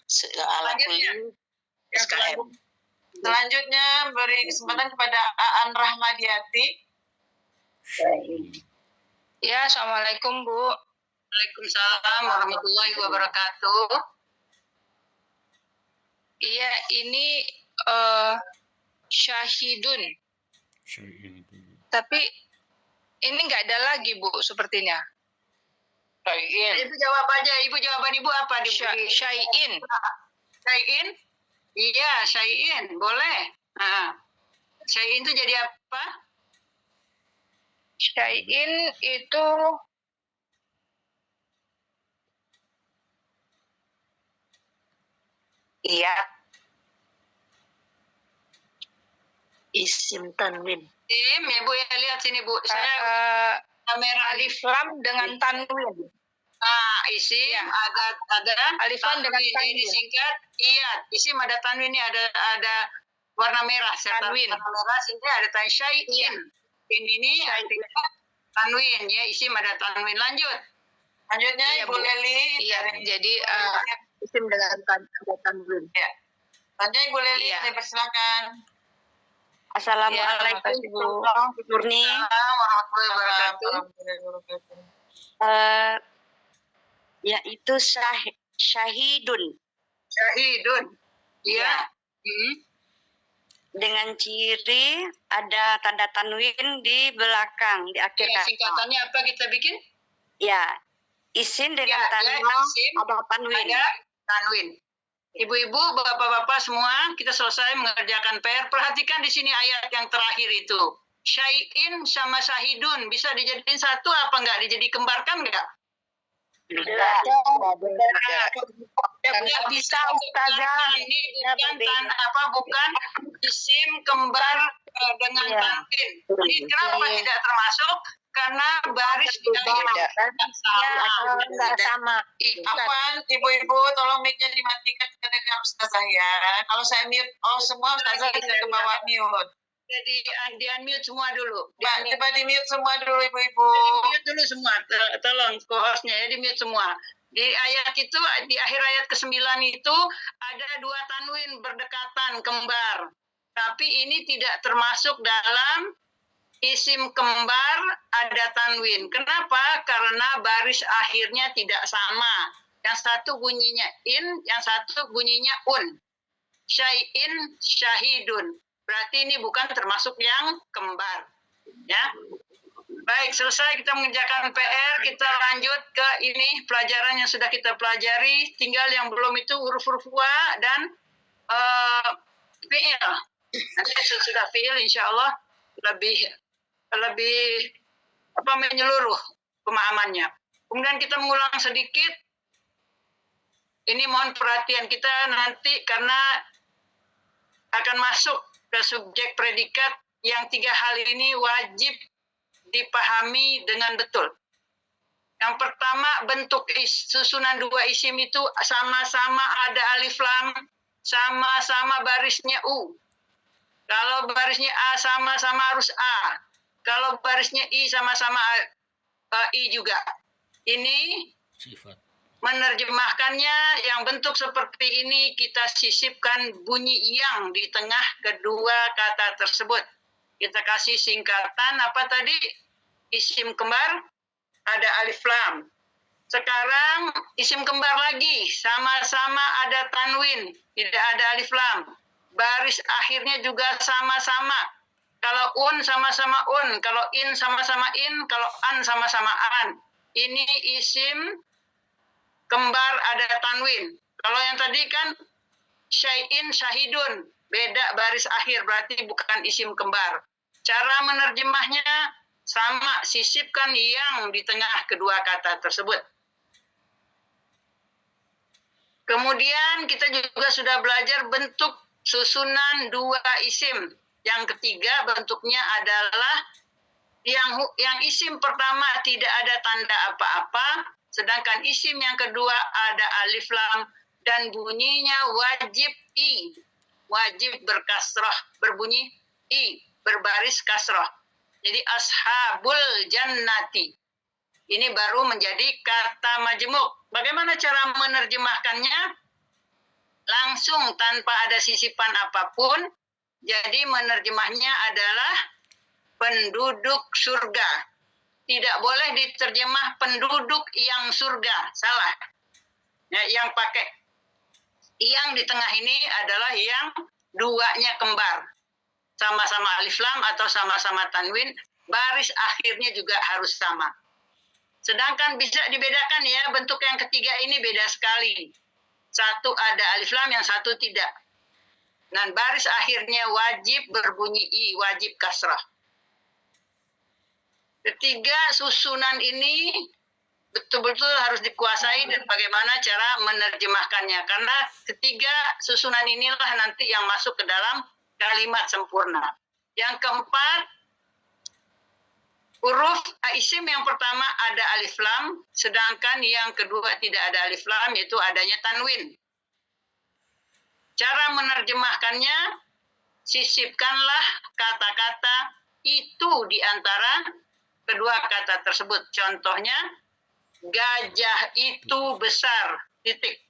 Speaker 19: ala kuli SKM.
Speaker 1: Selanjutnya beri kesempatan kepada Aan Rahmadiati.
Speaker 20: Ya, Assalamualaikum Bu.
Speaker 5: Waalaikumsalam warahmatullahi wabarakatuh.
Speaker 20: Iya, ini syahidun. Tapi ini nggak ada lagi Bu sepertinya.
Speaker 5: Syai'in. Ibu jawab aja, jawaban Ibu apa?
Speaker 20: Syai'in.
Speaker 5: Syai'in? Iya, syai'in. Boleh. Syai'in itu jadi apa?
Speaker 20: Syai'in itu
Speaker 10: Iya. Isim tanwin.
Speaker 5: Isim, ya Bu, ya lihat sini Bu. Saya kamera
Speaker 20: alif lam dengan tanwin.
Speaker 5: Nah, isim ada
Speaker 20: alif lam dengan
Speaker 5: tanwin.
Speaker 20: tanwin.
Speaker 5: Jadi singkat, iya, isim ada tanwin ini ada warna merah serta
Speaker 20: Tanwin.
Speaker 5: warna merah sini ada tanwin syai'in. Ini artinya tanwin ya, isim ada tanwin. Lanjut. Lanjutnya
Speaker 20: Iya,
Speaker 5: Ibu
Speaker 20: Bu.
Speaker 5: Leli.
Speaker 20: Iya, jadi
Speaker 5: isim dengan ada tanwin. Ya. Lanjut Ibu Leli, dipersilakan.
Speaker 10: Assalamualaikum warahmatullahi wabarakatuh. Yaitu syahidun.
Speaker 5: Syahidun. Iya.
Speaker 10: Dengan ciri ada tanda tanwin di belakang, di akhir
Speaker 5: Ya,
Speaker 10: kata.
Speaker 5: singkatannya apa kita bikin?
Speaker 10: Ya, isim dengan tanwin
Speaker 5: isim,
Speaker 10: ada tanwin.
Speaker 5: Ada tanwin. Ibu-ibu, bapak-bapak semua, kita selesai mengerjakan PR. Perhatikan di sini ayat yang terakhir itu. Syai'in sama syahidun bisa dijadiin satu apa enggak? Dijadi kembarkan enggak?
Speaker 10: Tidak bisa, Ustazah.
Speaker 5: Ini bukan isim kembar dengan tanwin. Ini kenapa tidak termasuk? Karena baris tidak
Speaker 10: sama.
Speaker 1: Afwan, ibu-ibu, tolong mic-nya dimatikan, kita dengar Ustazah ya. Kalau saya mute, semua Ustazah bisa ke bawah mute.
Speaker 5: Jadi di-unmute semua dulu.
Speaker 1: Mbak, coba di-mute semua dulu ibu-ibu.
Speaker 5: Di-mute dulu semua, tolong co-hostnya ya, di-mute semua. Di ayat itu, di akhir ayat ke-9 itu ada dua tanwin berdekatan, kembar. Tapi ini tidak termasuk dalam isim kembar ada tanwin. Kenapa? Karena baris akhirnya tidak sama. Yang satu bunyinya in, yang satu bunyinya un. Syai'in, syahidun. Berarti ini bukan termasuk yang kembar. Ya. Baik, selesai kita mengerjakan PR, kita lanjut ke ini pelajaran yang sudah kita pelajari. Tinggal yang belum itu huruf-huruf wa dan fi'il. Nanti sudah fi'il insya Allah lebih menyeluruh pemahamannya. Kemudian kita mengulang sedikit. Ini mohon perhatian kita nanti karena akan masuk ke subjek predikat yang tiga hal ini wajib dipahami dengan betul. Yang pertama, bentuk susunan dua isim itu sama-sama ada alif lam, sama-sama barisnya u. Kalau barisnya a sama-sama harus a. Kalau barisnya i sama-sama i juga. Ini menerjemahkannya yang bentuk seperti ini kita sisipkan bunyi yang di tengah kedua kata tersebut. Kita kasih singkatan apa tadi? Isim kembar ada alif lam. Sekarang isim kembar lagi sama-sama ada tanwin, tidak ada alif lam. Baris akhirnya juga sama-sama. Kalau un sama-sama un, kalau in sama-sama in, kalau an sama-sama an. Ini isim kembar ada tanwin. Kalau yang tadi kan syai'in syahidun, beda baris akhir, berarti bukan isim kembar. Cara menerjemahnya sama, sisipkan yang di tengah kedua kata tersebut. Kemudian kita juga sudah belajar bentuk susunan dua isim. Yang ketiga bentuknya adalah yang isim pertama tidak ada tanda apa-apa, sedangkan isim yang kedua ada alif lam dan bunyinya wajib i, wajib berkasrah, berbunyi i, berbaris kasrah. Jadi ashabul jannati. Ini baru menjadi kata majmuk. Bagaimana cara menerjemahkannya? Langsung tanpa ada sisipan apapun. Jadi menerjemahnya adalah penduduk surga. Tidak boleh diterjemah penduduk yang surga. Salah. Ya, yang pakai yang di tengah ini adalah yang duanya kembar. Sama-sama alif lam atau sama-sama tanwin. Baris akhirnya juga harus sama. Sedangkan bisa dibedakan ya, bentuk yang ketiga ini beda sekali. Satu ada alif lam, yang satu tidak. Dan baris akhirnya wajib berbunyi i, wajib kasrah. Ketiga, susunan ini betul-betul harus dikuasai dan bagaimana cara menerjemahkannya. Karena ketiga susunan inilah nanti yang masuk ke dalam kalimat sempurna. Yang keempat, huruf isim yang pertama ada alif lam, sedangkan yang kedua tidak ada alif lam, yaitu adanya tanwin. Cara menerjemahkannya, sisipkanlah kata-kata itu di antara kedua kata tersebut. Contohnya, gajah itu besar, titik.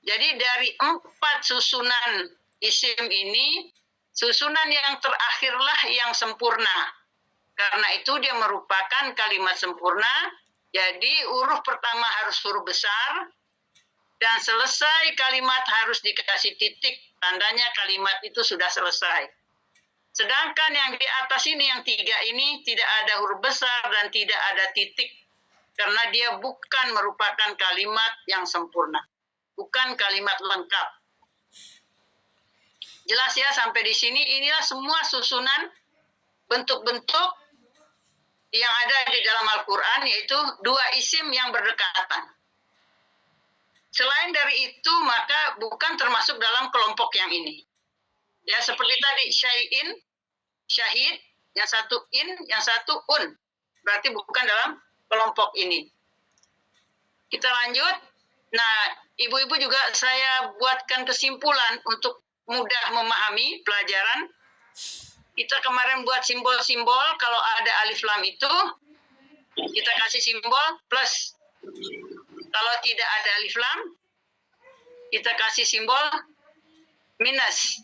Speaker 5: Jadi dari 4 susunan isim ini, susunan yang terakhirlah yang sempurna. Karena itu dia merupakan kalimat sempurna. Jadi huruf pertama harus huruf besar, dan selesai kalimat harus dikasih titik. Tandanya kalimat itu sudah selesai. Sedangkan yang di atas ini, yang 3 ini, tidak ada huruf besar dan tidak ada titik. Karena dia bukan merupakan kalimat yang sempurna. Bukan kalimat lengkap. Jelas ya sampai di sini? Inilah semua susunan bentuk-bentuk yang ada di dalam Al-Quran, yaitu 2 isim yang berdekatan. Selain dari itu, maka bukan termasuk dalam kelompok yang ini. Ya, seperti tadi, syai'in, syahid, yang satu in, yang satu un. Berarti bukan dalam kelompok ini. Kita lanjut. Nah, ibu-ibu juga saya buatkan kesimpulan untuk mudah memahami pelajaran. Kita kemarin buat simbol-simbol, kalau ada alif lam itu, kita kasih simbol plus. Kalau tidak ada alif lam, kita kasih simbol minus.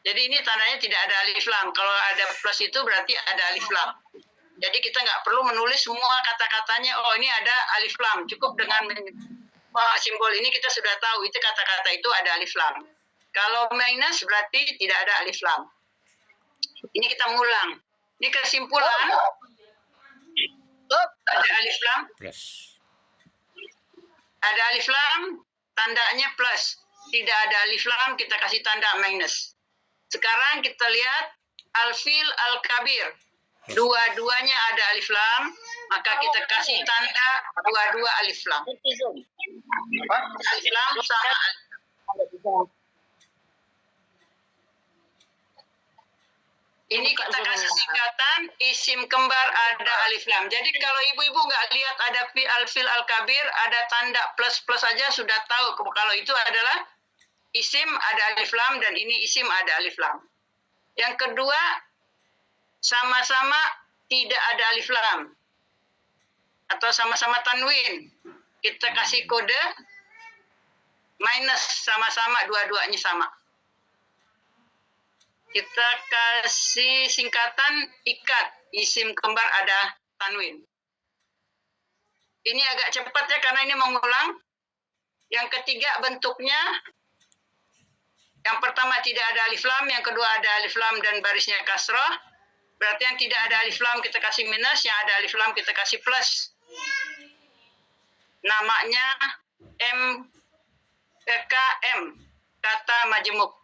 Speaker 5: Jadi ini tandanya tidak ada alif lam. Kalau ada plus itu berarti ada alif lam. Jadi kita nggak perlu menulis semua kata-katanya, oh ini ada alif lam. Cukup dengan simbol ini kita sudah tahu itu kata-kata itu ada alif lam. Kalau minus berarti tidak ada alif lam. Ini kita ngulang. Ini kesimpulan. Ada alif lam. Ada alif lam, tandanya plus. Tidak ada alif lam, kita kasih tanda minus. Sekarang kita lihat al-fil al-kabir. Dua-duanya ada alif lam, maka kita kasih tanda dua-dua alif lam. Alif lam sama alif lam. Ini kita kasih singkatan isim kembar ada alif lam. Jadi kalau ibu-ibu nggak lihat ada al-fil al-kabir, ada tanda plus-plus saja sudah tahu kalau itu adalah isim ada alif lam dan ini isim ada alif lam. Yang kedua, sama-sama tidak ada alif lam atau sama-sama tanwin. Kita kasih kode minus, sama-sama dua-duanya sama. Kita kasih singkatan ikat, isim kembar ada tanwin. Ini agak cepat ya karena ini mengulang. Yang ketiga bentuknya, yang pertama tidak ada alif lam, yang kedua ada alif lam dan barisnya kasroh. Berarti yang tidak ada alif lam kita kasih minus, yang ada alif lam kita kasih plus. Namanya KM, kata majemuk.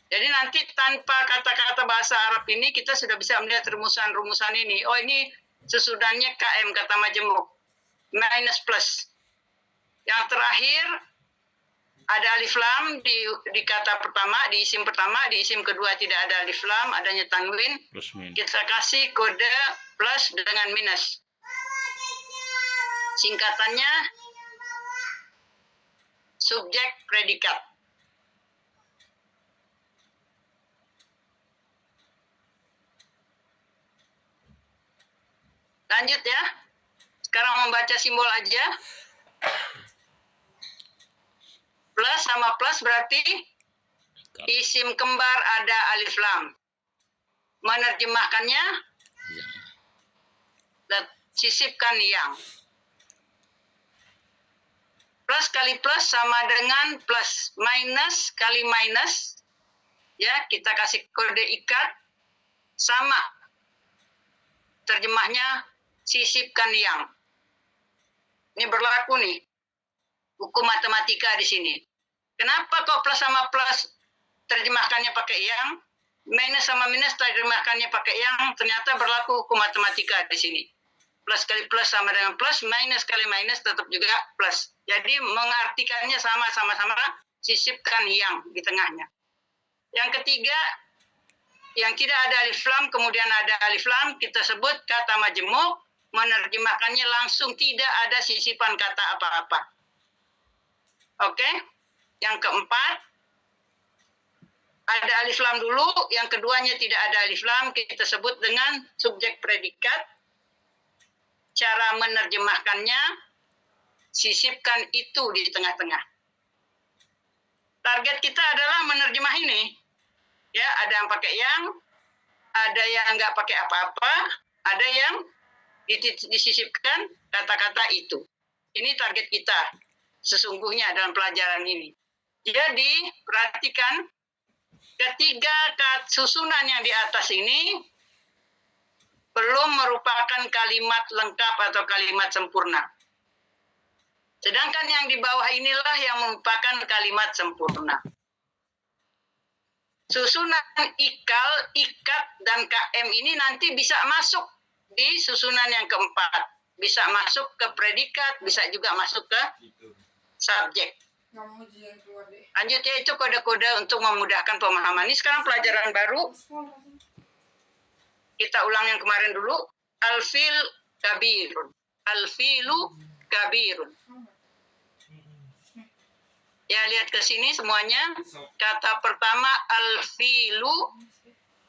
Speaker 5: Jadi nanti tanpa kata-kata bahasa Arab ini kita sudah bisa melihat rumusan-rumusan ini. Oh ini susunannya KM, kata majemuk. Minus plus. Yang terakhir ada alif lam di kata pertama, di isim pertama, di isim kedua tidak ada alif lam, adanya tanwin. Kita kasih kode plus dengan minus. Singkatannya subjek predikat. Lanjut ya. Sekarang membaca simbol aja. Plus sama plus berarti isim kembar ada alif lam. Menerjemahkannya sisipkan yang. Plus kali plus sama dengan plus. Minus kali minus. Ya, kita kasih kode ikat. Sama. Terjemahnya sisipkan yang. Ini berlaku nih. Hukum matematika di sini. Kenapa kok plus sama plus terjemahkannya pakai yang? minus sama minus terjemahkannya pakai yang, ternyata berlaku hukum matematika di sini. Plus kali plus sama dengan plus, minus kali minus tetap juga plus. Jadi mengartikannya sama-sama sisipkan yang di tengahnya. Yang ketiga, yang tidak ada alif lam, kemudian ada alif lam, kita sebut kata majemuk, menerjemahkannya langsung tidak ada sisipan kata apa-apa. Oke? Yang keempat, ada alif lam dulu, yang keduanya tidak ada alif lam, kita sebut dengan subjek predikat. Cara menerjemahkannya, sisipkan itu di tengah-tengah. Target kita adalah menerjemah ini. Ya, ada yang pakai yang, ada yang nggak pakai apa-apa, ada yang disisipkan kata-kata itu. Ini target kita sesungguhnya dalam pelajaran ini. Jadi, perhatikan ketiga susunan yang di atas ini belum merupakan kalimat lengkap atau kalimat sempurna. Sedangkan yang di bawah inilah yang merupakan kalimat sempurna. Susunan ikal, ikat, dan KM ini nanti bisa masuk di susunan yang keempat. Bisa masuk ke predikat, bisa juga masuk ke subjek. Lanjutnya itu kode-kode untuk memudahkan pemahaman. Ini sekarang pelajaran baru. Kita ulang yang kemarin dulu. Al-fil kabirun. Al-filu kabirun. Ya, lihat ke sini semuanya. Kata pertama al-filu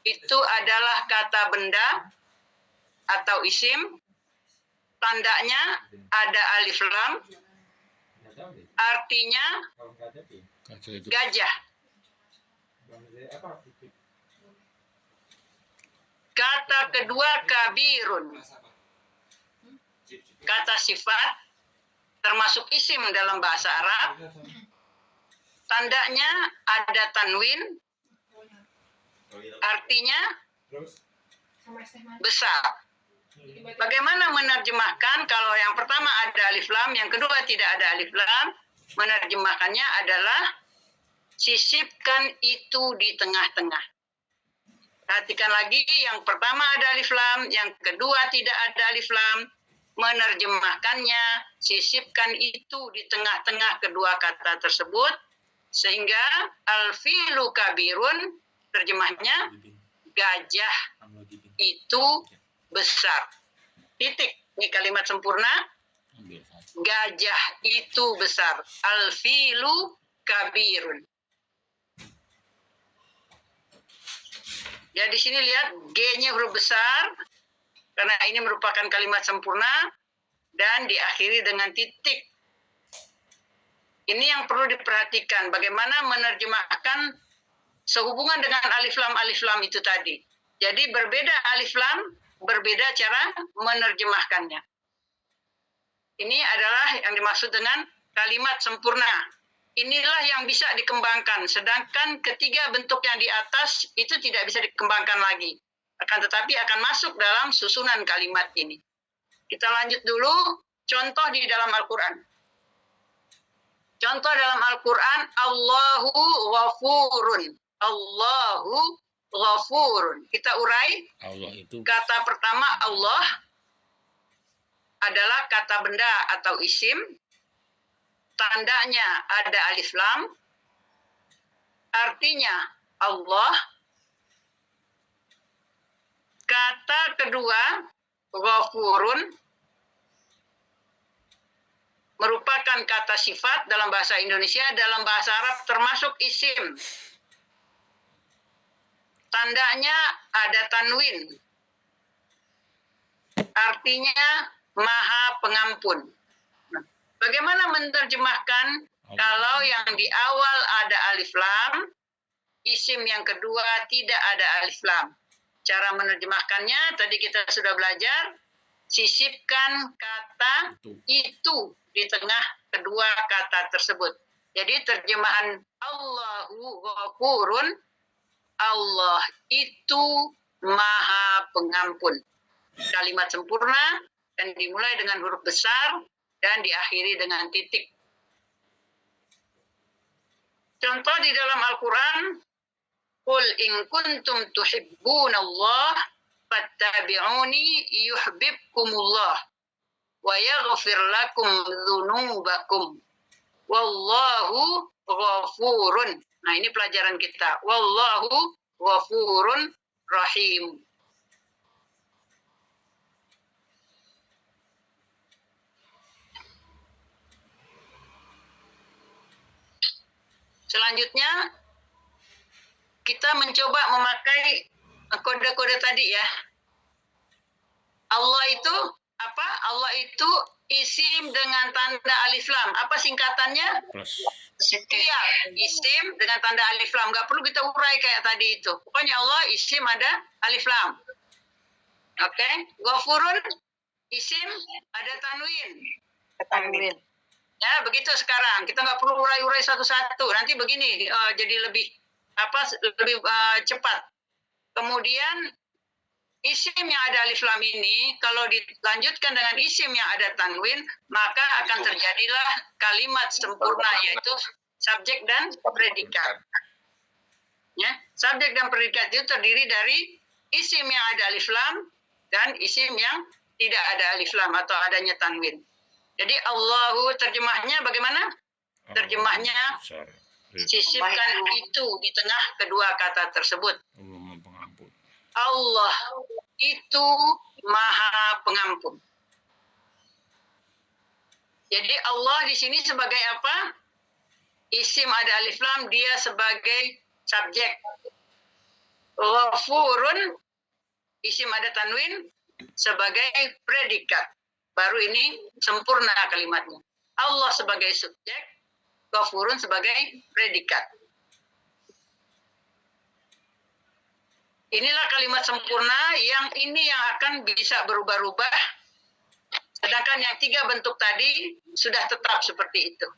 Speaker 5: itu adalah kata benda atau isim. Tandanya ada alif lam. Artinya gajah. Kata kedua kabirun. Kata sifat termasuk isim dalam bahasa Arab. Tandanya ada tanwin. Artinya besar. Bagaimana menerjemahkan kalau yang pertama ada alif lam, yang kedua tidak ada alif lam? Menerjemahkannya adalah sisipkan itu di tengah-tengah. Perhatikan lagi, yang pertama ada alif lam, yang kedua tidak ada alif lam. Menerjemahkannya, sisipkan itu di tengah-tengah kedua kata tersebut, sehingga al-filu kabirun, terjemahnya gajah itu besar. Titik. Ini kalimat sempurna. Gajah itu besar. Al-filu kabirun. Ya, di sini lihat G-nya huruf besar karena ini merupakan kalimat sempurna dan diakhiri dengan titik. Ini yang perlu diperhatikan, bagaimana menerjemahkan sehubungan dengan alif lam itu tadi. Jadi berbeda alif lam, berbeda cara menerjemahkannya. Ini adalah yang dimaksud dengan kalimat sempurna. Inilah yang bisa dikembangkan, sedangkan ketiga bentuk yang di atas itu tidak bisa dikembangkan lagi. Akan tetapi akan masuk dalam susunan kalimat ini. Kita lanjut dulu, contoh di dalam Al-Quran. Contoh dalam Al-Quran, Allahu ghafurun. Allahu ghafurun. Kita urai.
Speaker 6: Allah itu.
Speaker 5: Kata pertama Allah adalah kata benda atau isim. Tandanya ada alif lam. Artinya Allah. Kata kedua, ghafurun, merupakan kata sifat dalam bahasa Indonesia, dalam bahasa Arab termasuk isim. Tandanya ada tanwin. Artinya Maha Pengampun. Nah, bagaimana menerjemahkan kalau yang di awal ada alif lam, isim yang kedua tidak ada alif lam? Cara menerjemahkannya tadi kita sudah belajar, sisipkan kata itu di tengah kedua kata tersebut. Jadi terjemahan Allahu ghafurun, Allah itu Maha Pengampun. Kalimat sempurna dan dimulai dengan huruf besar dan diakhiri dengan titik. Contoh di dalam Al-Quran, Qul in kuntum tuhibbunallah fattabi'uni yuhibbukumullah wa yaghfir lakum dzunubakum. Wallahu ghafurun. Nah, ini pelajaran kita. Wallahu ghafurun rahim. Selanjutnya kita mencoba memakai kode-kode tadi ya. Allah itu apa? Allah itu isim dengan tanda alif lam. Apa singkatannya? Iya, isim dengan tanda alif lam. Nggak perlu kita urai kayak tadi itu. Pokoknya Allah isim ada alif lam. Oke, Ghafurun isim ada tanwin.
Speaker 1: Tanwin.
Speaker 5: Ya, begitu sekarang. Kita nggak perlu urai-urai satu-satu. Nanti begini, jadi lebih cepat. Kemudian isim yang ada alif lam ini kalau dilanjutkan dengan isim yang ada tanwin, maka akan terjadilah kalimat sempurna, yaitu subjek dan predikat. Ya, subjek dan predikat itu terdiri dari isim yang ada alif lam dan isim yang tidak ada alif lam atau adanya tanwin. Jadi Allahu terjemahnya bagaimana? Terjemahnya sisipkan itu di tengah kedua kata tersebut. Allah itu Maha Pengampun. Jadi Allah di sini sebagai apa? Isim ada alif lam, dia sebagai subjek. Ghafurun isim ada tanwin sebagai predikat. Baru ini sempurna kalimatnya. Allah sebagai subjek, Ghafurun sebagai predikat. Inilah kalimat sempurna yang ini yang akan bisa berubah-ubah. Sedangkan yang 3 bentuk tadi sudah tetap seperti itu.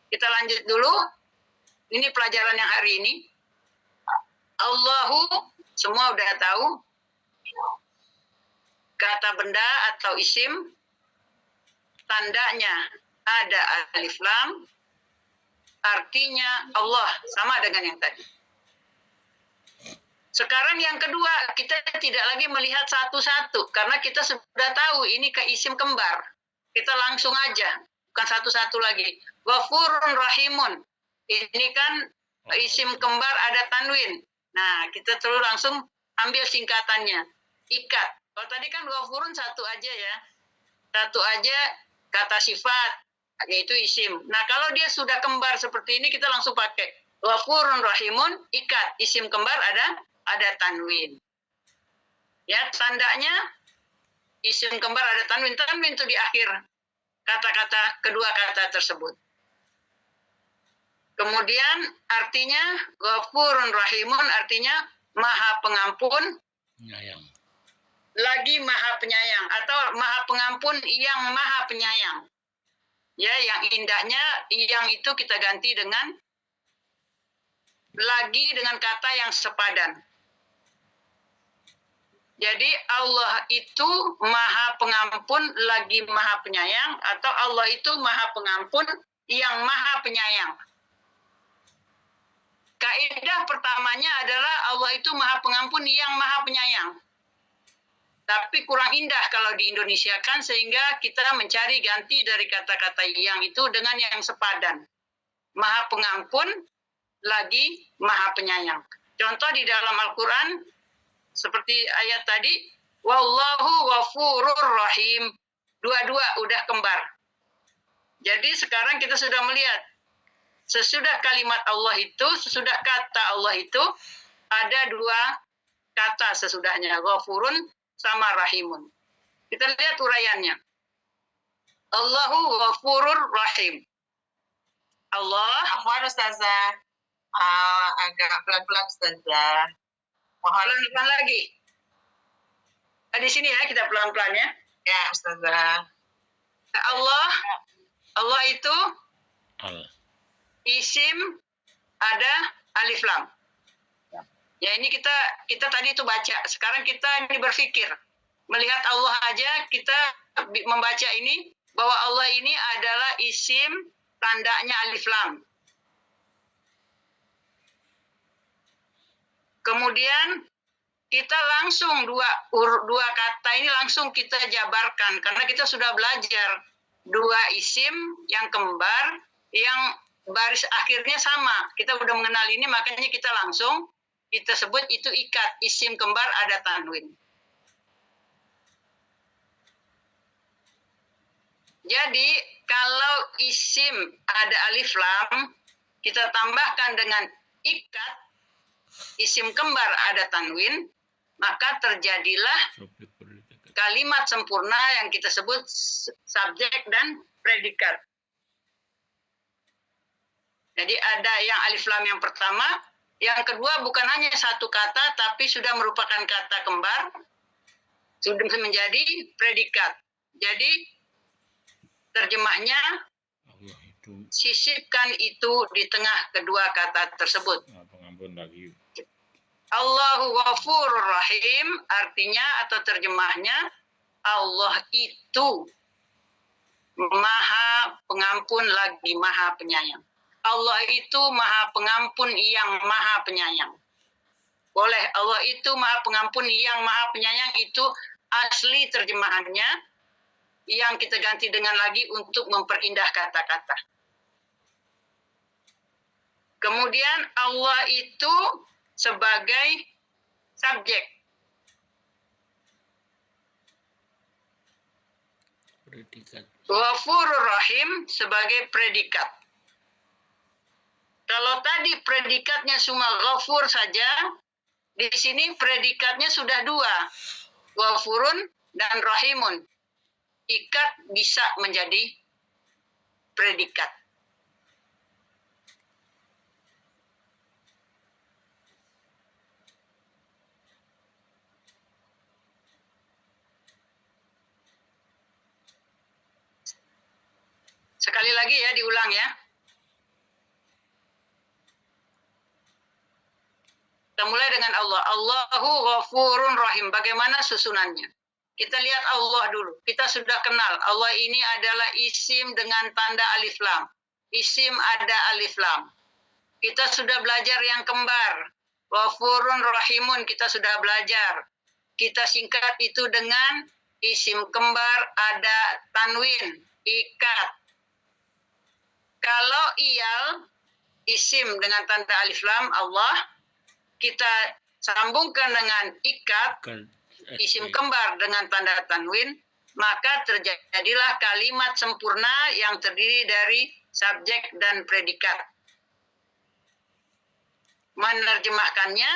Speaker 5: Kita lanjut dulu. Ini pelajaran yang hari ini. Allahu, semua udah tahu. Kata benda atau isim. Tandanya ada alif lam. Artinya Allah, sama dengan yang tadi. Sekarang yang kedua, kita tidak lagi melihat satu-satu, karena kita sudah tahu ini ke isim kembar. Kita langsung aja, bukan satu-satu lagi. Ghafurun rahimun. Ini kan isim kembar ada tanwin. Nah, kita terus langsung ambil singkatannya. Ikat. Kalau tadi kan ghafurun satu aja ya. Satu aja kata sifat, yaitu isim. Nah, kalau dia sudah kembar seperti ini, kita langsung pakai. Ghafurun rahimun, ikat. Isim kembar ada tanwin. Ya, tandanya isim kembar ada tanwin. Tanwin itu di akhir kata-kata, kedua kata tersebut. Kemudian artinya Ghafurun Rahimun artinya Maha Pengampun.
Speaker 6: Penyayang.
Speaker 5: Lagi Maha Penyayang atau Maha Pengampun yang Maha Penyayang. Ya, yang indahnya yang itu kita ganti dengan lagi dengan kata yang sepadan. Jadi Allah itu Maha Pengampun lagi Maha Penyayang atau Allah itu Maha Pengampun yang Maha Penyayang. Kaidah pertamanya adalah Allah itu Maha Pengampun yang Maha Penyayang. Tapi kurang indah kalau diindonesiakan sehingga kita mencari ganti dari kata-kata yang itu dengan yang sepadan. Maha Pengampun lagi Maha Penyayang. Contoh di dalam Al-Quran seperti ayat tadi, wallahu ghafurur rahim. Dua-dua udah kembar. Jadi sekarang kita sudah melihat sesudah kalimat Allah itu, sesudah kata Allah itu ada dua kata sesudahnya, ghafurun sama rahimun. Kita lihat uraiannya. Allahu ghafurur rahim. Allah,
Speaker 1: Afwan Ustazah. Agak pelan-pelan Ustazah. Mohon
Speaker 5: pelan-pelan lagi. Di sini ya kita pelan-pelan ya.
Speaker 1: Ya Ustazah.
Speaker 5: Allah itu isim ada alif lam. Ya ini kita tadi itu baca. Sekarang kita ini berpikir. Melihat Allah aja kita membaca ini bahwa Allah ini adalah isim tandanya alif lam. Kemudian kita langsung dua kata ini langsung kita jabarkan karena kita sudah belajar dua isim yang kembar yang baris akhirnya sama. Kita udah mengenal ini, makanya kita langsung kita sebut itu ikat, isim kembar ada tanwin. Jadi kalau isim ada alif lam, kita tambahkan dengan ikat, isim kembar ada tanwin, maka terjadilah kalimat sempurna yang kita sebut subjek dan predikat. Jadi ada yang alif lam yang pertama, yang kedua bukan hanya satu kata, tapi sudah merupakan kata kembar, sudah menjadi predikat. Jadi terjemahnya, sisipkan itu di tengah kedua kata tersebut.
Speaker 6: Pengampun lagi.
Speaker 5: Allahu Ghafurur Rahim, artinya atau terjemahnya, Allah itu Maha Pengampun lagi Maha Penyayang. Allah itu Maha Pengampun yang Maha Penyayang. Boleh, Allah itu Maha Pengampun yang Maha Penyayang, itu asli terjemahannya yang kita ganti dengan lagi untuk memperindah kata-kata. Kemudian Allah itu sebagai subjek.
Speaker 6: Predikat.
Speaker 5: Ghafurur Rahim sebagai predikat. Kalau tadi predikatnya cuma ghafur saja, di sini predikatnya sudah dua. Ghafurun dan Rahimun. Ikat bisa menjadi predikat. Sekali lagi ya, diulang ya. Kita mulai dengan Allah. Allahu Ghafurun Rahim. Bagaimana susunannya? Kita lihat Allah dulu. Kita sudah kenal. Allah ini adalah isim dengan tanda alif lam. Isim ada alif lam. Kita sudah belajar yang kembar. Ghafurun Rahimun kita sudah belajar. Kita singkat itu dengan isim kembar ada tanwin. Ikat. Kalau iyal, isim dengan tanda alif lam, Allah, kita sambungkan dengan ikat, isim kembar dengan tanda tanwin, maka terjadilah kalimat sempurna yang terdiri dari subjek dan predikat. Menerjemahkannya,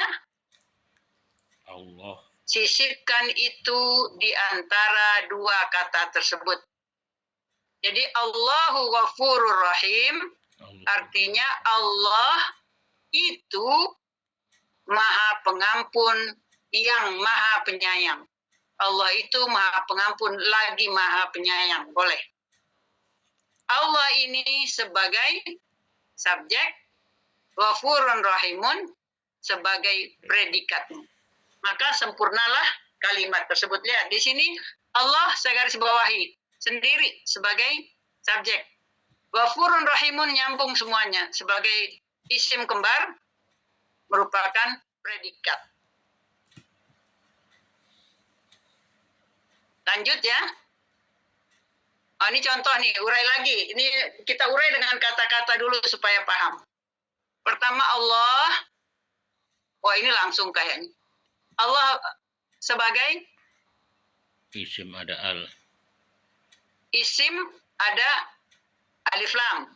Speaker 6: Allah.
Speaker 5: sisipkan itu di antara dua kata tersebut. Jadi Allahu Ghafurur Rahim, artinya Allah itu Maha Pengampun yang Maha Penyayang. Allah itu Maha Pengampun lagi Maha Penyayang. Boleh. Allah ini sebagai subjek, Ghafurun Rahimun sebagai predikatnya. Maka sempurnalah kalimat tersebut. Lihat di sini Allah saya garis bawahi sendiri sebagai subjek. Ghafurun Rahimun nyambung semuanya sebagai isim kembar merupakan predikat. Lanjut ya. Oh, ini contoh nih, urai lagi. Ini kita urai dengan kata-kata dulu supaya paham. Pertama Allah. Wah, ini langsung kayaknya. Allah sebagai
Speaker 6: isim ada al.
Speaker 5: Isim ada alif lam.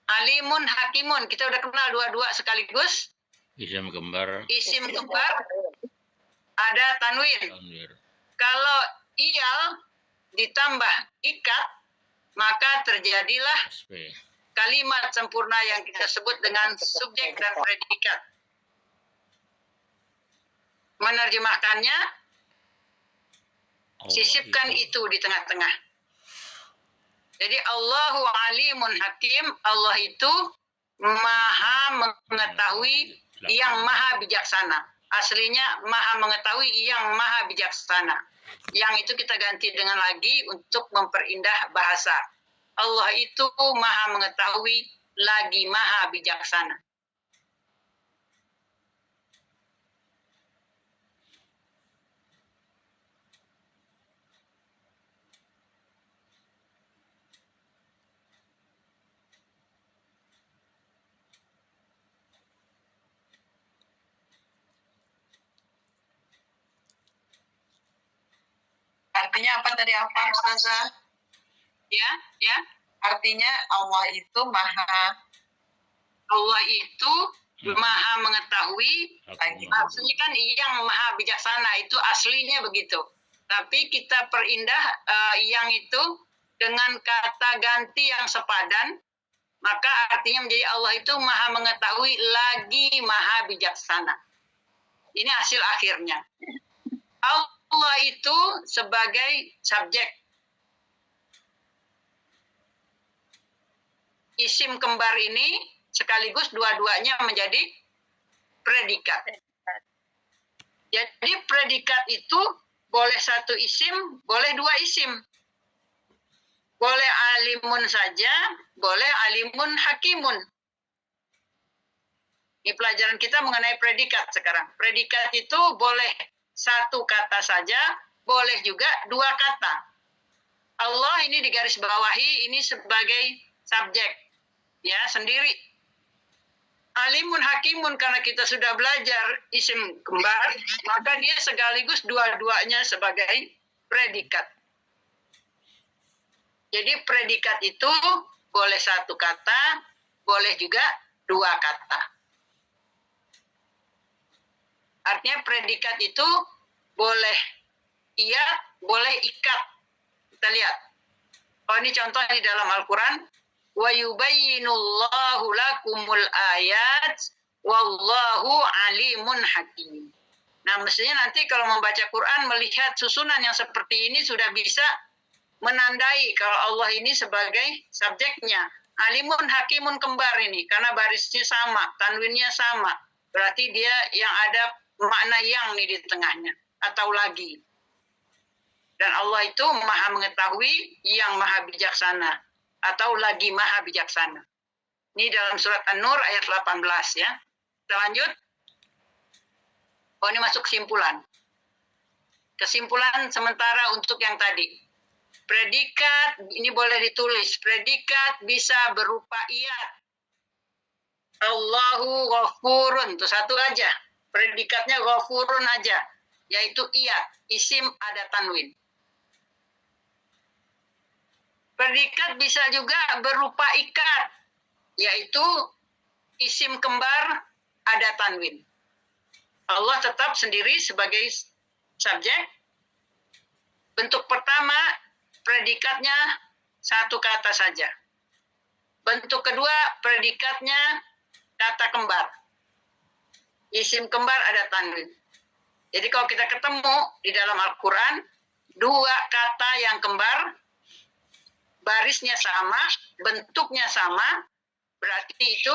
Speaker 5: Alimun hakimun, kita udah kenal dua-dua sekaligus.
Speaker 6: Isim kembar.
Speaker 5: Isim kembar ada tanwin. Kalau iyal ditambah ikat, maka terjadilah kalimat sempurna yang kita sebut dengan subjek dan predikat. Menerjemahkannya, sisipkan itu di tengah-tengah. Jadi Allahu alimun hakim, Allah itu maha mengetahui yang maha bijaksana. Aslinya maha mengetahui yang maha bijaksana. Yang itu kita ganti dengan lagi untuk memperindah bahasa. Allah itu maha mengetahui lagi maha bijaksana.
Speaker 1: Artinya apa tadi Alfam, Ustazah?
Speaker 5: Ya, ya.
Speaker 1: Artinya Allah itu maha
Speaker 5: mengetahui. Maksudnya kan yang maha bijaksana, itu aslinya begitu. Tapi kita perindah yang itu dengan kata ganti yang sepadan, maka artinya menjadi Allah itu maha mengetahui lagi maha bijaksana. Ini hasil akhirnya. Allah itu sebagai subjek. Isim kembar ini sekaligus dua-duanya menjadi predikat. Jadi predikat itu boleh satu isim, boleh dua isim. Boleh alimun saja, boleh alimun hakimun. Ini pelajaran kita mengenai predikat sekarang. Predikat itu boleh satu kata saja, boleh juga dua kata. Allah ini digaris bawahi, ini sebagai subjek. Ya, sendiri. Alimun hakimun, karena kita sudah belajar isim kembar, maka dia sekaligus dua-duanya sebagai predikat. Jadi predikat itu boleh satu kata, boleh juga dua kata. Artinya predikat itu boleh iya, boleh ikat. Kita lihat. Oh, ini contoh di dalam Al-Quran. Wa yubayyinullahu lakumul ayat wallahu alimun hakim. Nah, mestinya nanti kalau membaca Quran melihat susunan yang seperti ini sudah bisa menandai kalau Allah ini sebagai subjeknya. Alimun hakimun kembar ini karena barisnya sama, tanwinnya sama. Berarti dia yang ada makna yang nih di tengahnya atau lagi. Dan Allah itu maha mengetahui yang maha bijaksana atau lagi maha bijaksana. Ini dalam surat An-Nur ayat 18 ya. Kita lanjut. Oh, ini masuk kesimpulan. Kesimpulan sementara untuk yang tadi. Predikat, ini boleh ditulis. Predikat bisa berupa iyat. Allahu ghafurun. Itu satu aja. Predikatnya ghafurun aja. Yaitu iyat. Isim ada tanwin. Predikat bisa juga berupa ikat. Yaitu isim kembar ada tanwin. Allah tetap sendiri sebagai subjek. Bentuk pertama, predikatnya satu kata saja. Bentuk kedua, predikatnya kata kembar. Isim kembar ada tanwin. Jadi kalau kita ketemu di dalam Al-Quran, dua kata yang kembar, barisnya sama, bentuknya sama, berarti itu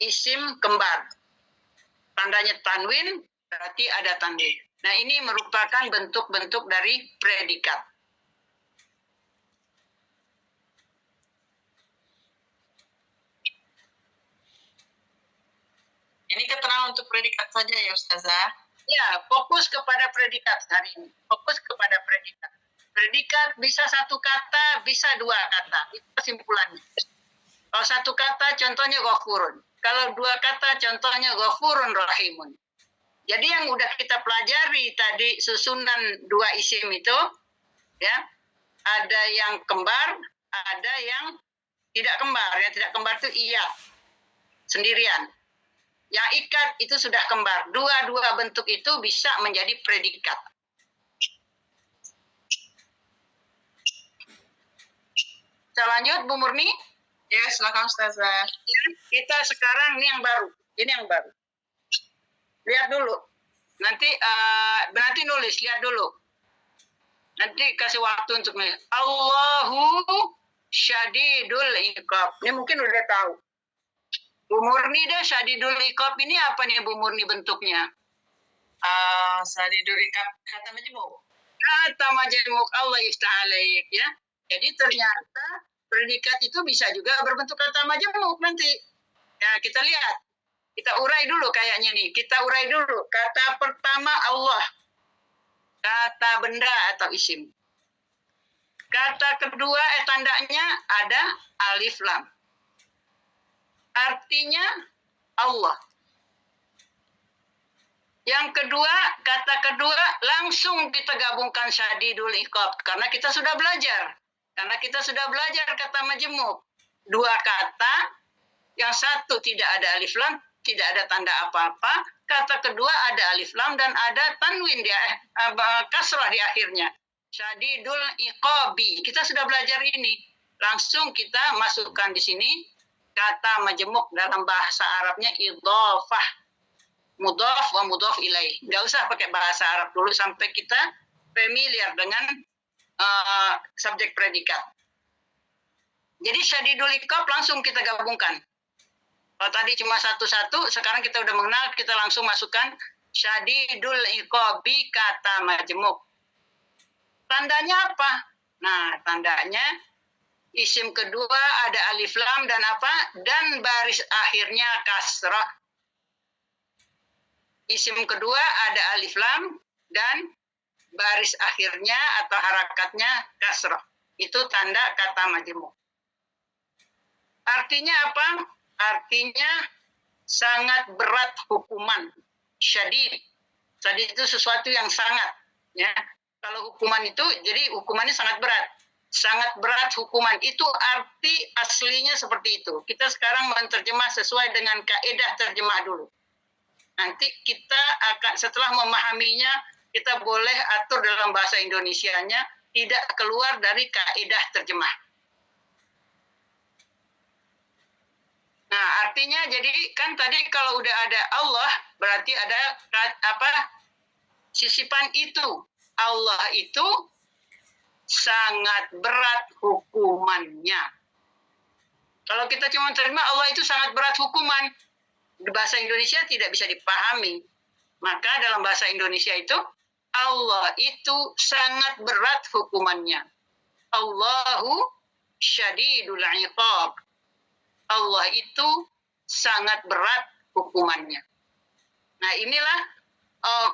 Speaker 5: isim kembar. Tandanya tanwin, berarti ada tanwin. Nah, ini merupakan bentuk-bentuk dari predikat.
Speaker 1: Ini keterangan untuk predikat saja ya Ustazah?
Speaker 5: Ya, fokus kepada predikat hari ini. Fokus kepada predikat. Predikat bisa satu kata, bisa dua kata. Itu kesimpulannya. Kalau satu kata, contohnya ghafurun. Kalau dua kata, contohnya ghafurun rahimun. Jadi yang udah kita pelajari tadi susunan dua isim itu, ya, ada yang kembar, ada yang tidak kembar. Yang tidak kembar itu iya, sendirian. Yang ikat itu sudah kembar. Dua-dua bentuk itu bisa menjadi predikat. Kita lanjut, Bu Murni.
Speaker 1: Ya, silakan Ustazah.
Speaker 5: Kita sekarang ini yang baru. Ini yang baru. Lihat dulu. Nanti nulis, lihat dulu. Nanti kasih waktu untuk nulis. Allahu syadidul iqab. Ini mungkin udah tahu. Bu Murni deh, syadidul iqab ini apa nih Bu Murni bentuknya?
Speaker 1: Syadidul iqab kata majmuk.
Speaker 5: Kata majmuk Allah ista'alaik ya. Jadi ternyata predikat itu bisa juga berbentuk kata majmuk nanti. Ya, kita lihat. Kita urai dulu kayaknya nih. Kita urai dulu. Kata pertama Allah. Kata benda atau isim. Kata kedua tandanya ada alif lam. Artinya Allah. Yang kedua, kata kedua langsung kita gabungkan syadidul iqab karena kita sudah belajar. Karena kita sudah belajar kata majemuk. Dua kata, yang satu tidak ada alif lam, tidak ada tanda apa-apa. Kata kedua ada alif lam dan ada tanwin di kasrah di akhirnya. Syadidul iqabi. Kita sudah belajar ini. Langsung kita masukkan di sini kata majemuk dalam bahasa Arabnya idhofah. Mudhaf wa mudhaf ilaih. Nggak usah pakai bahasa Arab dulu sampai kita familiar dengan subjek predikat. Jadi syadidul iqab langsung kita gabungkan. Kalau tadi cuma satu-satu, sekarang kita udah mengenal, kita langsung masukkan syadidul iqabi kata majemuk. Tandanya apa? Nah, tandanya isim kedua ada alif lam dan apa? Dan baris akhirnya kasrah. Isim kedua ada alif lam dan baris akhirnya atau harakatnya kasrah. Itu tanda kata majemuk. Artinya apa? Artinya sangat berat hukuman. Syadid. Syadid itu sesuatu yang sangat. Ya. Kalau hukuman itu, jadi hukumannya sangat berat. Sangat berat hukuman. Itu arti aslinya seperti itu. Kita sekarang menerjemah sesuai dengan kaidah terjemah dulu. Nanti kita akan setelah memahaminya, kita boleh atur dalam bahasa Indonesianya tidak keluar dari kaidah terjemah. Nah, artinya jadi kan tadi kalau udah ada Allah berarti ada apa? Sisipan itu. Allah itu sangat berat hukumannya. Kalau kita cuma terima Allah itu sangat berat hukuman, di bahasa Indonesia tidak bisa dipahami. Maka dalam bahasa Indonesia itu, Allah itu sangat berat hukumannya. Allahu syadidul iqab. Allah itu sangat berat hukumannya. Nah inilah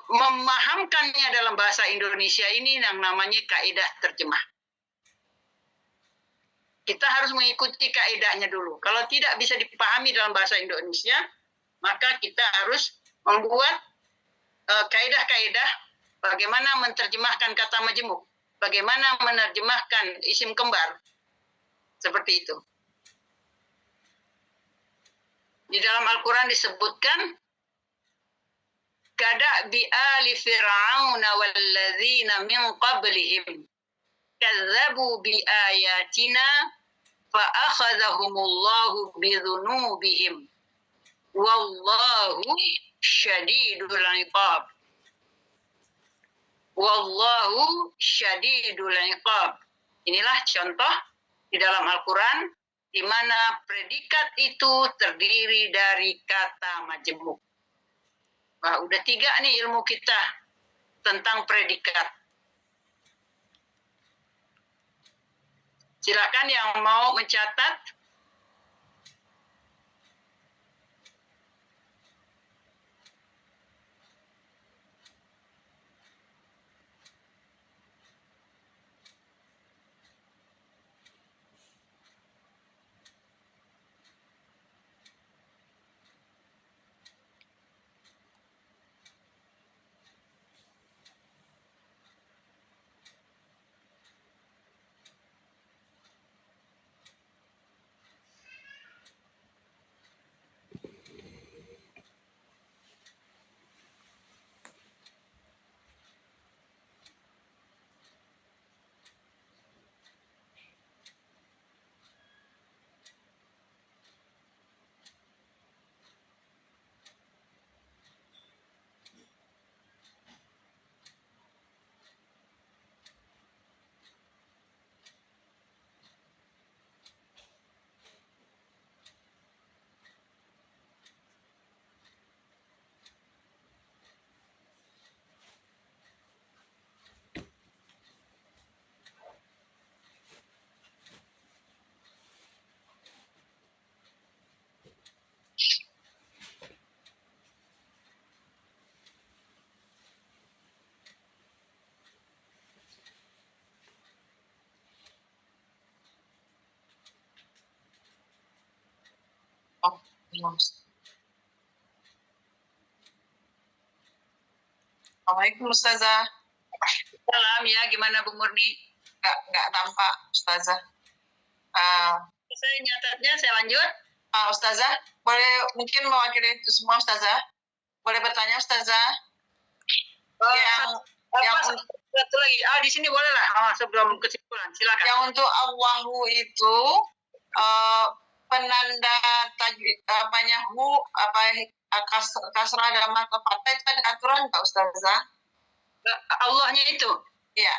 Speaker 5: memahamkannya dalam bahasa Indonesia ini yang namanya kaidah terjemah. Kita harus mengikuti kaidahnya dulu. Kalau tidak bisa dipahami dalam bahasa Indonesia, maka kita harus membuat kaidah-kaidah bagaimana menerjemahkan kata majemuk, bagaimana menerjemahkan isim kembar, seperti itu. Di dalam Al-Quran disebutkan, kada bi ali fir'auna walladzina min qablihim kadzabu bi ayatina fa akhadhahumullahu bi dzunubihim. Wallahu syadidul iqab. Wallahu syadidul iqab. Inilah contoh di dalam Al-Quran di mana predikat itu terdiri dari kata majemuk. Wah, udah 3 nih ilmu kita tentang predikat. Silakan yang mau mencatat.
Speaker 1: Assalamualaikum Ustazah.
Speaker 5: Salam ya, gimana Bu Murni?
Speaker 1: Nggak tampak Ustazah.
Speaker 5: Saya nyatatnya, saya lanjut.
Speaker 1: Ustazah, boleh mungkin mewakili itu semua Ustazah? Boleh bertanya Ustazah?
Speaker 5: Satu lagi. Di sini boleh lah. Sebelum kesimpulan, silakan.
Speaker 1: Yang untuk Allahu itu penanda tajwid kasrah dalam mata fathah itu ada aturan nggak Ustazah?
Speaker 5: Allahnya itu?
Speaker 1: Iya.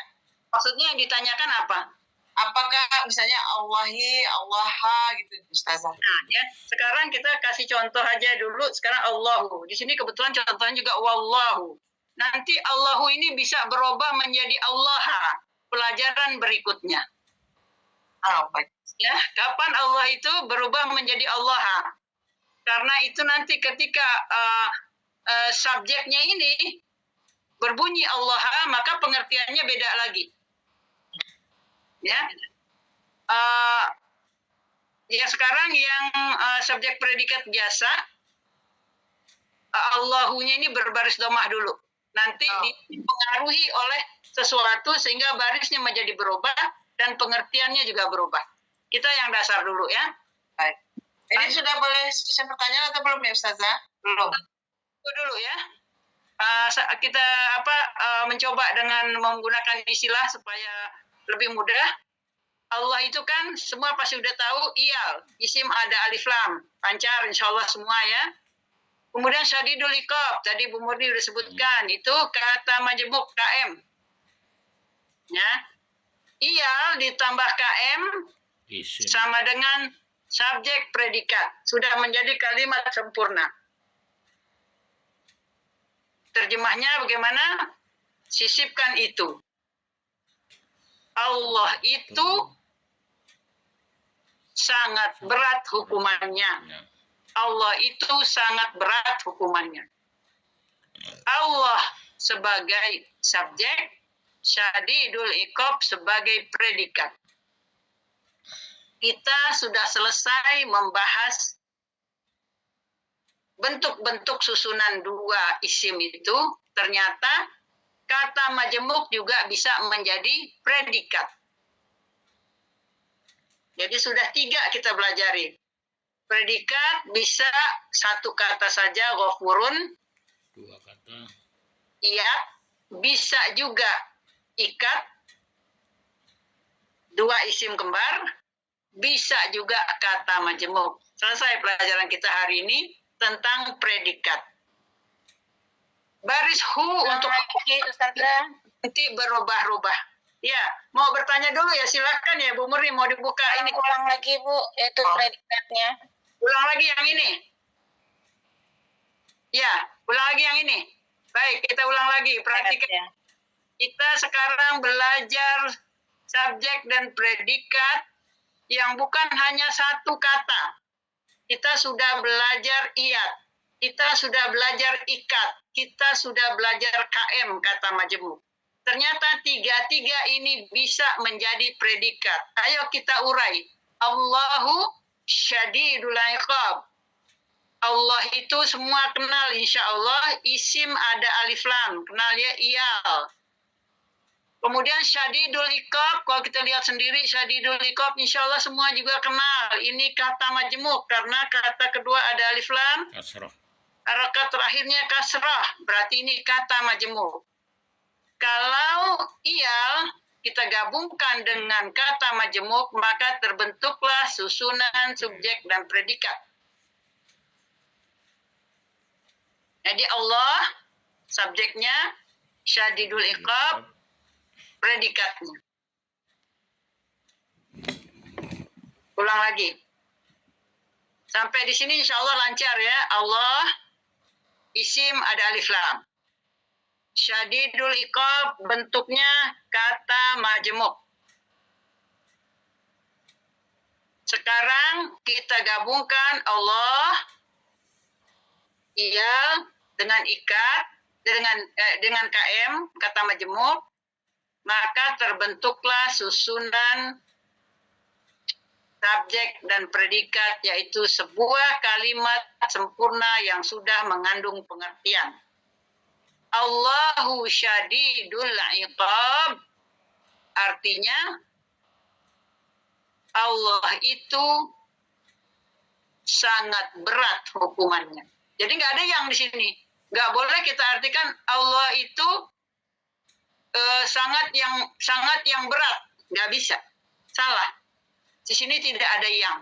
Speaker 5: Maksudnya yang ditanyakan apa?
Speaker 1: Apakah misalnya Allahi, Allaha gitu Ustazah?
Speaker 5: Nah, ya. Sekarang kita kasih contoh aja dulu. Sekarang Allahu. Di sini kebetulan contohnya juga wallahu. Nanti Allahu ini bisa berubah menjadi Allaha. Pelajaran berikutnya. Ya, kapan Allah itu berubah menjadi Allaha? Karena itu nanti ketika subjeknya ini berbunyi Allaha, maka pengertiannya beda lagi. Ya, ya sekarang yang subjek predikat biasa, Allahunya ini berbaris domah dulu. Nanti dipengaruhi oleh sesuatu sehingga barisnya menjadi berubah dan pengertiannya juga berubah. Kita yang dasar dulu ya.
Speaker 1: Baik. Ini sudah boleh sistem pertanyaan atau belum ya Ustazah? Belum.
Speaker 5: Itu dulu ya. Kita mencoba dengan menggunakan istilah supaya lebih mudah. Allah itu kan semua pasti udah tahu iyal. Isim ada alif lam. Lancar insyaallah semua ya. Kemudian syadidul iqab, tadi Bu Murni sudah sebutkan, itu kata majemuk KM. Ya. Iyal ditambah KM sama dengan subjek predikat. Sudah menjadi kalimat sempurna. Terjemahnya bagaimana? Sisipkan itu. Allah itu sangat berat hukumannya. Allah itu sangat berat hukumannya. Allah sebagai subjek, syadidul iqab sebagai predikat. Kita sudah selesai membahas bentuk-bentuk susunan dua isim itu. Ternyata kata majemuk juga bisa menjadi predikat. Jadi sudah 3 kita pelajari. Predikat bisa satu kata saja, ghafurun.
Speaker 6: 2 kata.
Speaker 5: Iya, bisa juga ikat. 2 isim kembar. Bisa juga kata majemuk. Selesai pelajaran kita hari ini tentang predikat. Baris hu untuk nanti berubah-ubah. Ya, mau bertanya dulu ya silakan ya Bu Murni, mau dibuka ini.
Speaker 11: Ulang lagi Bu, yaitu predikatnya.
Speaker 5: Ulang lagi yang ini. Ya, ulang lagi yang ini. Baik, kita ulang lagi. Perhatikan. Kita sekarang belajar subjek dan predikat yang bukan hanya satu kata. Kita sudah belajar iyat. Kita sudah belajar ikat. Kita sudah belajar KM, kata majemuk. Ternyata 3 ini bisa menjadi predikat. Ayo kita urai. Allahu syadidul iqab. Allah itu semua kenal insya Allah. Isim ada alif lam. Kenal ya iyal. Kemudian syadidul iqab. Kalau kita lihat sendiri syadidul iqab insya Allah semua juga kenal. Ini kata majemuk. Karena kata kedua ada alif lam.
Speaker 6: Kasrah.
Speaker 5: Harakat terakhirnya kasrah. Berarti ini kata majemuk. Kalau iyal kita gabungkan dengan kata majemuk, maka terbentuklah susunan subjek dan predikat. Jadi Allah, subjeknya, syadidul iqab, predikatnya. Ulang lagi. Sampai di sini insya Allah lancar ya. Allah, isim ada alif lam. Syadidul iqab bentuknya kata majemuk. Sekarang kita gabungkan Allah, iya dengan ikat, dengan KM kata majemuk, maka terbentuklah susunan subjek dan predikat, yaitu sebuah kalimat sempurna yang sudah mengandung pengertian. Allahu syadidul iqab. Artinya Allah itu sangat berat hukumannya. Jadi nggak ada yang di sini. Nggak boleh kita artikan Allah itu sangat yang berat. Nggak bisa. Salah. Di sini tidak ada yang.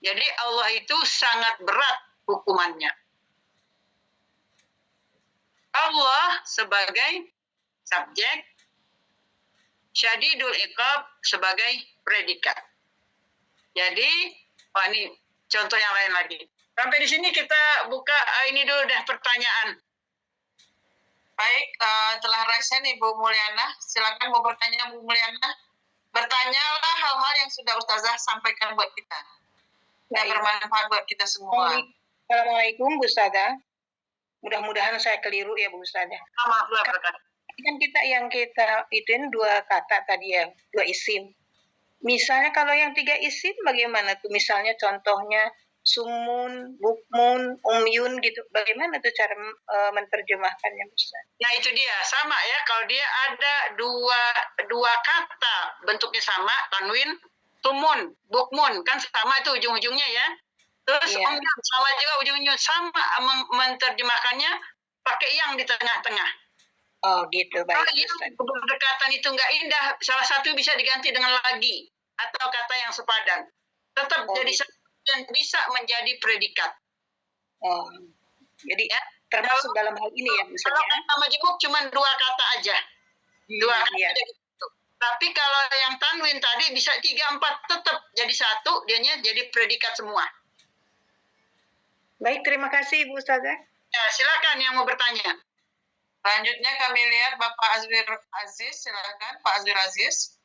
Speaker 5: Jadi Allah itu sangat berat hukumannya. Allah sebagai subjek, syadidul iqab sebagai predikat. Jadi, ini contoh yang lain lagi. Sampai di sini kita buka ini dulu deh pertanyaan.
Speaker 1: Baik, telah resen Ibu Mulyana. Silakan mau bertanya Bu Mulyana. Bertanyalah hal-hal yang sudah Ustazah sampaikan buat kita. Yang bermanfaat buat kita semua.
Speaker 16: Assalamualaikum Bu Ustazah. Mudah-mudahan saya keliru ya Bu Ustazah. Kan kita ituin 2 kata tadi ya, 2 isim. Misalnya kalau yang 3 isim bagaimana tuh? Misalnya contohnya sumun, bukmun, umyun gitu. Bagaimana tuh cara menerjemahkannya Ustaz?
Speaker 5: Nah itu dia, sama ya. Kalau dia ada dua kata bentuknya sama, tanwin, sumun, bukmun, kan sama itu ujung-ujungnya ya. Terus umyun sama juga ujung-ujungnya, sama menerjemahkannya pakai yang di tengah-tengah.
Speaker 16: Oh gitu, baik.
Speaker 5: Kalau berdekatan itu nggak indah, salah satu bisa diganti dengan lagi atau kata yang sepadan. Tetap jadi satu dan bisa menjadi predikat.
Speaker 16: Oh, jadi ya, termasuk dalam hal ini ya misalnya.
Speaker 5: Kalau kata majemuk cuma 2 kata aja, 2 kata aja gitu. Tapi kalau yang tanwin tadi bisa 3, 4 tetap jadi satu, dianya jadi predikat semua.
Speaker 16: Baik, terima kasih Ibu Ustazah.
Speaker 5: Ya, silakan yang mau bertanya.
Speaker 1: Selanjutnya kami lihat Bapak Azwir Aziz, silakan Pak Azwir Aziz.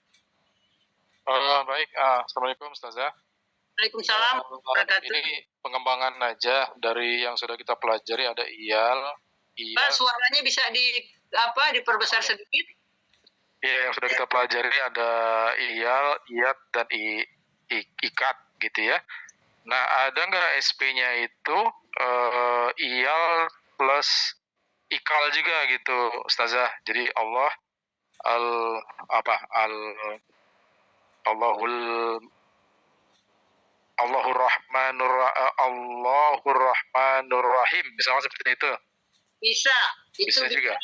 Speaker 9: Baik, Assalamualaikum Ustazah.
Speaker 5: Waalaikumsalam.
Speaker 9: Ini pengembangan aja dari yang sudah kita pelajari, ada iyal.
Speaker 5: Pak, suaranya bisa diperbesar sedikit?
Speaker 9: Iya, yang sudah kita pelajari ada iyal, iyat, dan ikat gitu ya. Nah, ada nggak SP-nya itu iyal plus ikal juga gitu, Ustazah. Jadi Allahur Rahmanur Rahim, misalnya seperti itu.
Speaker 5: Bisa. Itu juga.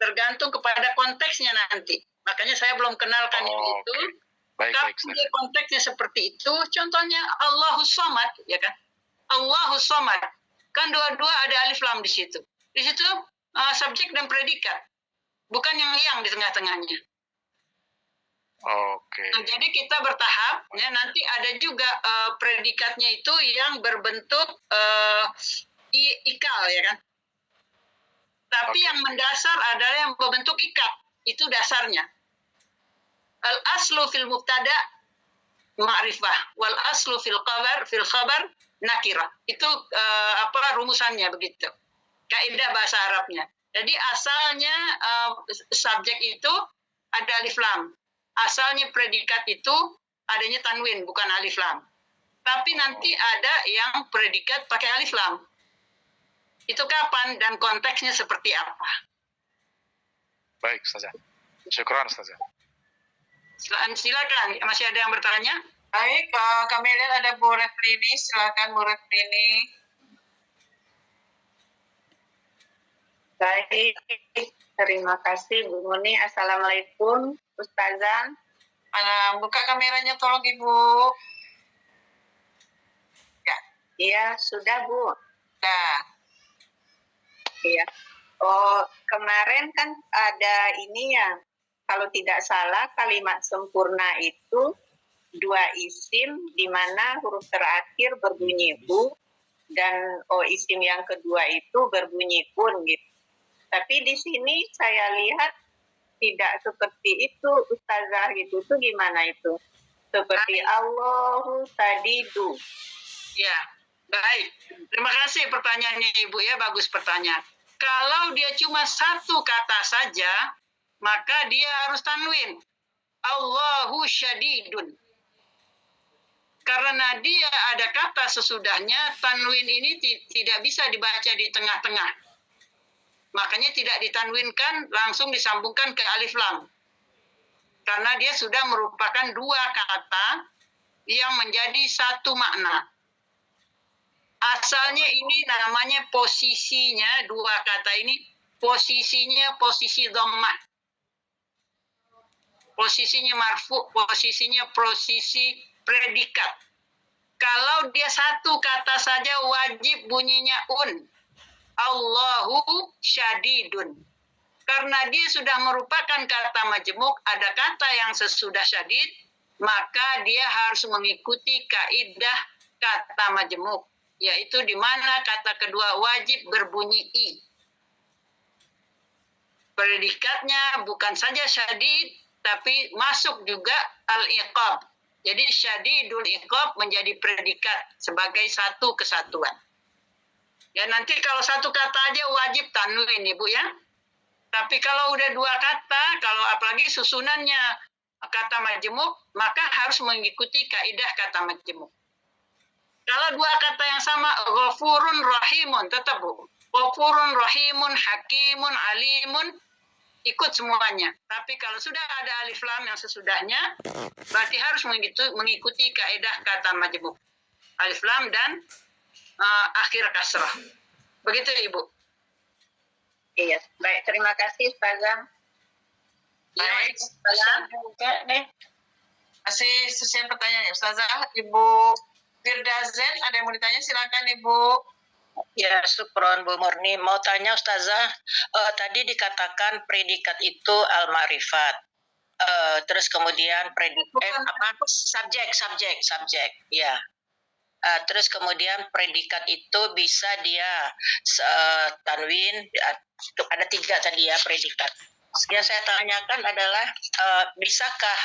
Speaker 5: Tergantung kepada konteksnya nanti. Makanya saya belum kenalkan itu. Kalau dia konteksnya seperti itu, contohnya Allahus Somad, ya kan? Allahus Somad. Kan dua-dua ada alif lam di situ. Di situ subjek dan predikat. Bukan yang di tengah-tengahnya.
Speaker 9: Oke.
Speaker 5: Nah, jadi kita bertahap, ya, nanti ada juga predikatnya itu yang berbentuk ikal, ya kan? Tapi yang mendasar adalah yang berbentuk ikat, itu dasarnya. Al-aslu fil mubtada ma'rifah, wal aslu fil khabar nakirah. Itu rumusannya begitu. Kaidah bahasa Arabnya. Jadi asalnya subjek itu ada alif lam. Asalnya predikat itu adanya tanwin, bukan alif lam. Tapi nanti ada yang predikat pakai alif lam. Itu kapan dan konteksnya seperti apa?
Speaker 9: Baik, Ustazah. Syukran, Ustazah.
Speaker 5: Silakan, masih ada yang bertanya?
Speaker 1: Baik, kami lihat ada Bu Reflini. Silakan Bu Reflini.
Speaker 21: Baik, terima kasih Bu Muni. Assalamualaikum Ustazah.
Speaker 1: Buka kameranya tolong Ibu. Ya.
Speaker 21: Iya, sudah Bu.
Speaker 1: Nah.
Speaker 21: Iya. Oh, kemarin kan ada ini ya, kalau tidak salah kalimat sempurna itu 2 isim di mana huruf terakhir berbunyi bu dan isim yang kedua itu berbunyi kun gitu. Tapi di sini saya lihat tidak seperti itu Ustazah gitu. Itu gimana itu? Seperti Allahu sadidu.
Speaker 5: Ya, baik. Terima kasih pertanyaannya Ibu ya, bagus pertanyaan. Kalau dia cuma satu kata saja, maka dia harus tanwin. Allahu syadidun. Karena dia ada kata sesudahnya, tanwin ini tidak bisa dibaca di tengah-tengah. Makanya tidak ditanwinkan, langsung disambungkan ke alif lam. Karena dia sudah merupakan dua kata yang menjadi satu makna. Asalnya ini namanya posisinya, dua kata ini posisinya posisi dhammah. Posisinya marfu, posisinya posisi predikat. Kalau dia satu kata saja wajib bunyinya un. Allahu syadidun. Karena dia sudah merupakan kata majmuk, ada kata yang sesudah syadid, maka dia harus mengikuti kaidah kata majmuk, yaitu di mana kata kedua wajib berbunyi i. Predikatnya bukan saja syadid, tapi masuk juga al-iqab. Jadi syadidul iqab menjadi predikat sebagai satu kesatuan. Ya nanti kalau satu kata aja wajib tanwin Ibu ya. Tapi kalau udah dua kata, kalau apalagi susunannya kata majemuk, maka harus mengikuti kaidah kata majemuk. Kalau dua kata yang sama, ghafurun rahimun, tetap Bu. Ghafurun rahimun, hakimun, alimun, ikut semuanya. Tapi kalau sudah ada alif lam yang sesudahnya, berarti harus mengikuti kaidah kata majemuk. Alif lam dan akhir kasrah. Begitu Ibu.
Speaker 21: Iya, baik. Terima kasih, Ustazah.
Speaker 1: Baik,
Speaker 21: Ustazah.
Speaker 1: Masih sesian pertanyaannya, Ustazah. Ibu Firdazen, ada yang mau ditanya? Silakan, Ibu.
Speaker 19: Ya, syukron Bu Murni. Mau tanya Ustazah, tadi dikatakan predikat itu al-ma'rifat. Terus kemudian subjek, ya. Terus kemudian predikat itu bisa dia tanwin, ada 3 tadi ya predikat. Yang saya tanyakan adalah bisakah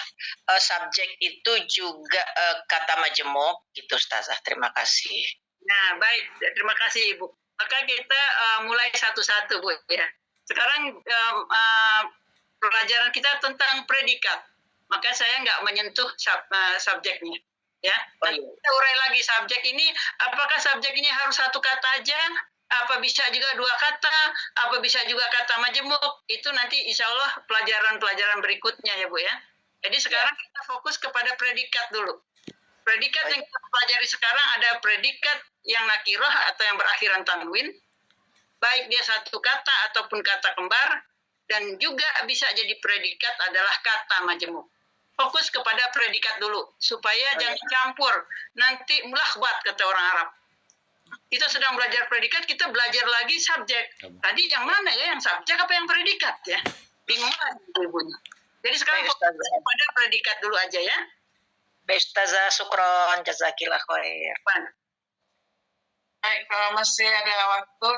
Speaker 19: subjek itu juga kata majemuk gitu Ustazah. Terima kasih.
Speaker 5: Nah, baik. Terima kasih Ibu. Maka kita mulai satu-satu Bu ya. Sekarang pelajaran kita tentang predikat. Maka saya nggak menyentuh subjeknya. Ya, nanti kita urai lagi subjek ini, apakah subjek ini harus satu kata aja, apa bisa juga dua kata, apa bisa juga kata majemuk, itu nanti insya Allah pelajaran-pelajaran berikutnya ya Bu ya. Jadi sekarang kita fokus kepada predikat dulu. Predikat yang kita pelajari sekarang ada predikat yang nakirah atau yang berakhiran tanwin, baik dia satu kata ataupun kata kembar, dan juga bisa jadi predikat adalah kata majemuk. Fokus kepada predikat dulu, supaya jangan campur. Nanti mulahbat, kata orang Arab. Kita sedang belajar predikat, kita belajar lagi subjek. Tadi yang mana ya, yang subjek apa yang predikat ya? Bingung lagi ibunya. Jadi sekarang fokus kepada predikat dulu aja ya.
Speaker 19: Baik Ustazah, syukron, jazakillah khair.
Speaker 1: Baik, kalau masih ada waktu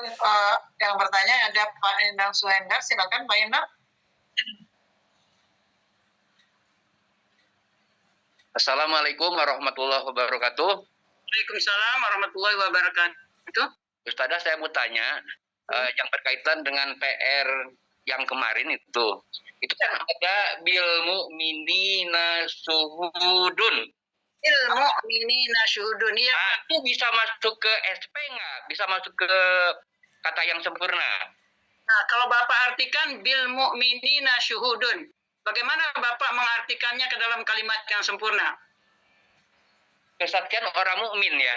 Speaker 1: yang bertanya, ada Pak Endang Suhendar, silakan Pak Endang.
Speaker 13: Assalamualaikum warahmatullahi wabarakatuh.
Speaker 5: Waalaikumsalam warahmatullahi wabarakatuh.
Speaker 13: Ustazah, saya mau tanya yang berkaitan dengan PR yang kemarin itu kan ada bil mu'minina syuhudun.
Speaker 5: Bil mu'minina syuhudun, ya.
Speaker 13: Itu bisa masuk ke SP nggak? Bisa masuk ke kata yang sempurna?
Speaker 5: Nah, kalau Bapak artikan bil mu'minina syuhudun, bagaimana Bapak mengartikannya ke dalam kalimat yang sempurna?
Speaker 13: Kesaksian orang mukmin ya.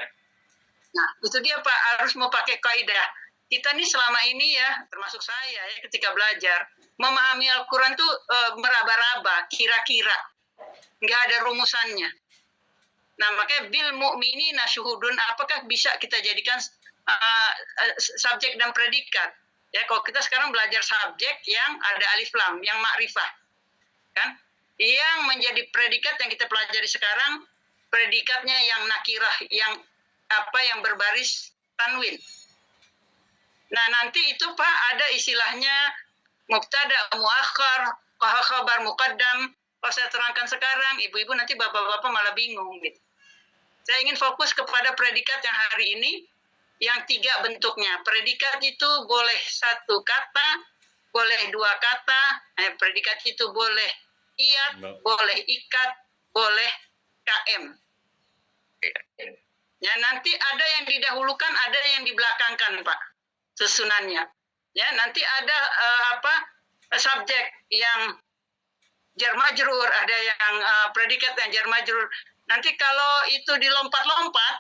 Speaker 5: Nah, itu dia Pak, harus mau pakai kaidah. Kita nih selama ini ya, termasuk saya ya, ketika belajar, memahami Al-Quran tuh meraba-raba, kira-kira. Nggak ada rumusannya. Nah, makanya bil mu'minina syuhudun, apakah bisa kita jadikan subjek dan predikat? Ya, kalau kita sekarang belajar subjek yang ada alif lam, yang ma'rifah. Kan? Yang menjadi predikat yang kita pelajari sekarang, predikatnya yang nakirah, yang berbaris tanwin. Nah, nanti itu Pak ada istilahnya mubtada muakhar, khabar muqaddam. Kalau saya terangkan sekarang, ibu-ibu nanti bapak-bapak malah bingung gitu. Saya ingin fokus kepada predikat yang hari ini, yang 3 bentuknya. Predikat itu boleh satu kata, boleh dua kata, predikat itu boleh iyat, boleh ikat, boleh KM. Ya, nanti ada yang didahulukan, ada yang dibelakangkan Pak, susunannya. Ya, nanti ada subjek yang jar majrur, ada yang predikat yang jar majrur. Nanti kalau itu dilompat-lompat,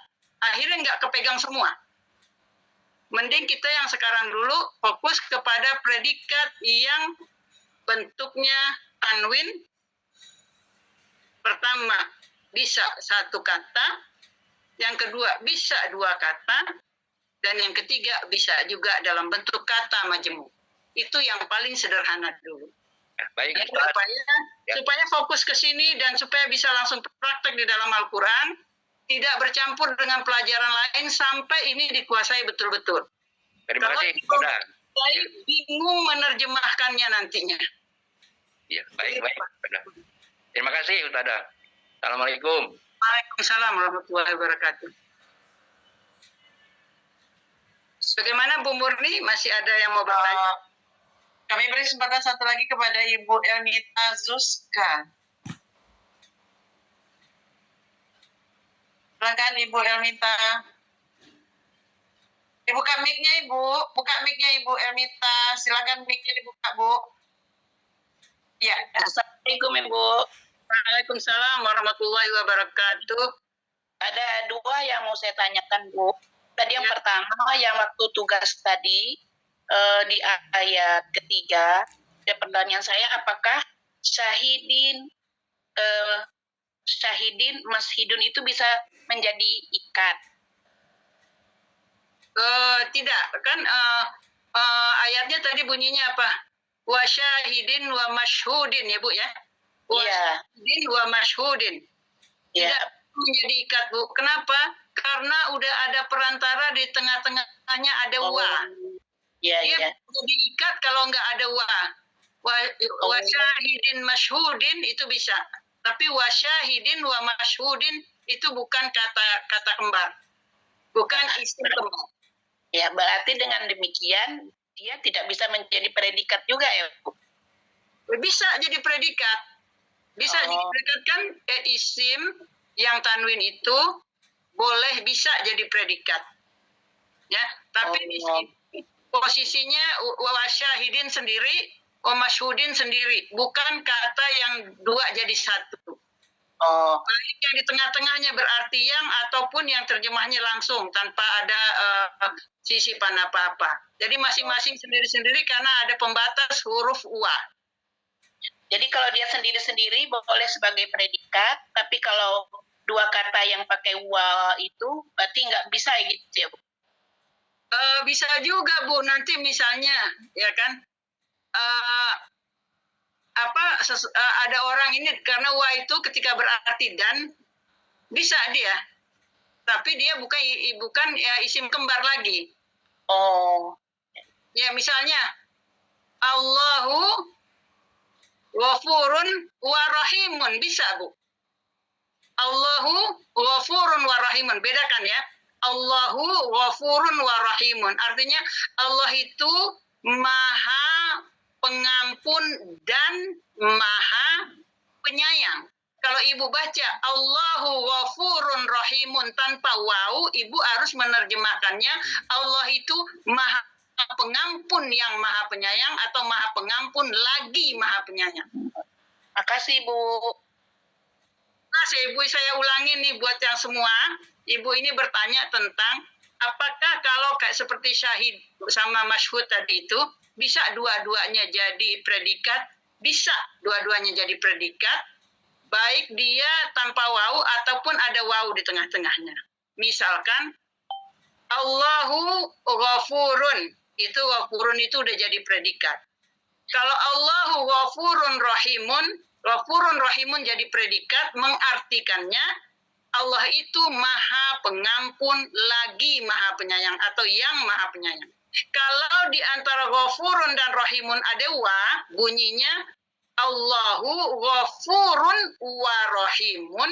Speaker 5: akhirnya nggak kepegang semua. Mending kita yang sekarang dulu fokus kepada predikat yang bentuknya tanwin. Pertama, bisa satu kata. Yang kedua, bisa dua kata. Dan yang ketiga, bisa juga dalam bentuk kata majemuk. Itu yang paling sederhana dulu.
Speaker 13: Baik,
Speaker 5: supaya fokus ke sini dan supaya bisa langsung praktek di dalam Al-Quran, tidak bercampur dengan pelajaran lain sampai ini dikuasai betul-betul.
Speaker 13: Terima kasih,
Speaker 5: Ustaz. Saya bingung menerjemahkannya nantinya.
Speaker 13: Ya, baik. Terima kasih, Ustazah. Assalamualaikum.
Speaker 5: Waalaikumsalam warahmatullahi wabarakatuh. Bagaimana Bu Murni? Masih ada yang mau bertanya?
Speaker 1: Kami beri kesempatan satu lagi kepada Ibu Elmita Zuzka. Silakan Ibu Elmita. Dibuka mic-nya Ibu. Buka mic-nya Ibu Elmita. Silakan mic-nya dibuka Bu. Ya.
Speaker 3: Assalamualaikum Ibu.
Speaker 5: Waalaikumsalam warahmatullahi wabarakatuh.
Speaker 3: Ada dua yang mau saya tanyakan Bu. Tadi yang pertama yang waktu tugas tadi di ayat ketiga, pertanyaan saya apakah syahidin mashidun itu bisa menjadi ikat?
Speaker 5: Tidak, kan ayatnya tadi bunyinya apa? Wa syahidin wa mashhudin ya Bu ya? Wa syahidin wa mashhudin. Tidak menjadi ikat Bu. Kenapa? Karena udah ada perantara di tengah-tengahnya ada wa. Dia jadi ikat kalau nggak ada wa. Wa syahidin mashhudin itu bisa. Tapi wa syahidin wa mashhudin itu bukan kata kembar. Bukan isim kembar.
Speaker 3: Ya, berarti dengan demikian dia tidak bisa menjadi predikat juga ya, Bu?
Speaker 5: Bisa jadi predikat. Bisa jadi predikat kan isim yang tanwin itu boleh bisa jadi predikat. Ya, tapi di sini posisinya wa syahidin sendiri, wa mashhudin sendiri, bukan kata yang dua jadi satu. Baik yang di tengah-tengahnya berarti yang ataupun yang terjemahnya langsung tanpa ada sisipan apa-apa. Jadi masing-masing sendiri-sendiri karena ada pembatas huruf wa.
Speaker 3: Jadi kalau dia sendiri-sendiri boleh sebagai predikat, tapi kalau dua kata yang pakai wa itu berarti nggak bisa gitu ya Bu?
Speaker 5: Bisa juga Bu, nanti misalnya ya kan ada orang ini karena wa itu ketika berarti dan bisa dia, tapi dia bukan ya, isim kembar lagi. Ya misalnya Allahu ghafurun wa rahimun bisa Bu. Allahu ghafurun wa rahimun, bedakan ya. Allahu ghafurun wa rahimun. Artinya Allah itu maha pengampun dan maha penyayang. Kalau ibu baca Allahu ghafurun rahimun tanpa waw, ibu harus menerjemahkannya Allah itu maha pengampun yang maha penyayang atau maha pengampun lagi maha penyayang.
Speaker 3: Makasih Bu.
Speaker 5: Nah, Ibu saya ulangin nih buat yang semua. Ibu ini bertanya tentang apakah kalau kayak seperti syahid sama masyhud tadi itu bisa dua-duanya jadi predikat? Bisa dua-duanya jadi predikat, baik dia tanpa waw ataupun ada waw di tengah-tengahnya. Misalkan Allahu ghafurun, itu ghafurun itu udah jadi predikat. Kalau Allahu ghafurun rahimun, ghafurun rahimun jadi predikat, mengartikannya Allah itu maha pengampun lagi maha penyayang atau yang maha penyayang. Kalau di antara ghafurun dan rahimun ada wa, bunyinya Allahu ghafurun wa rahimun,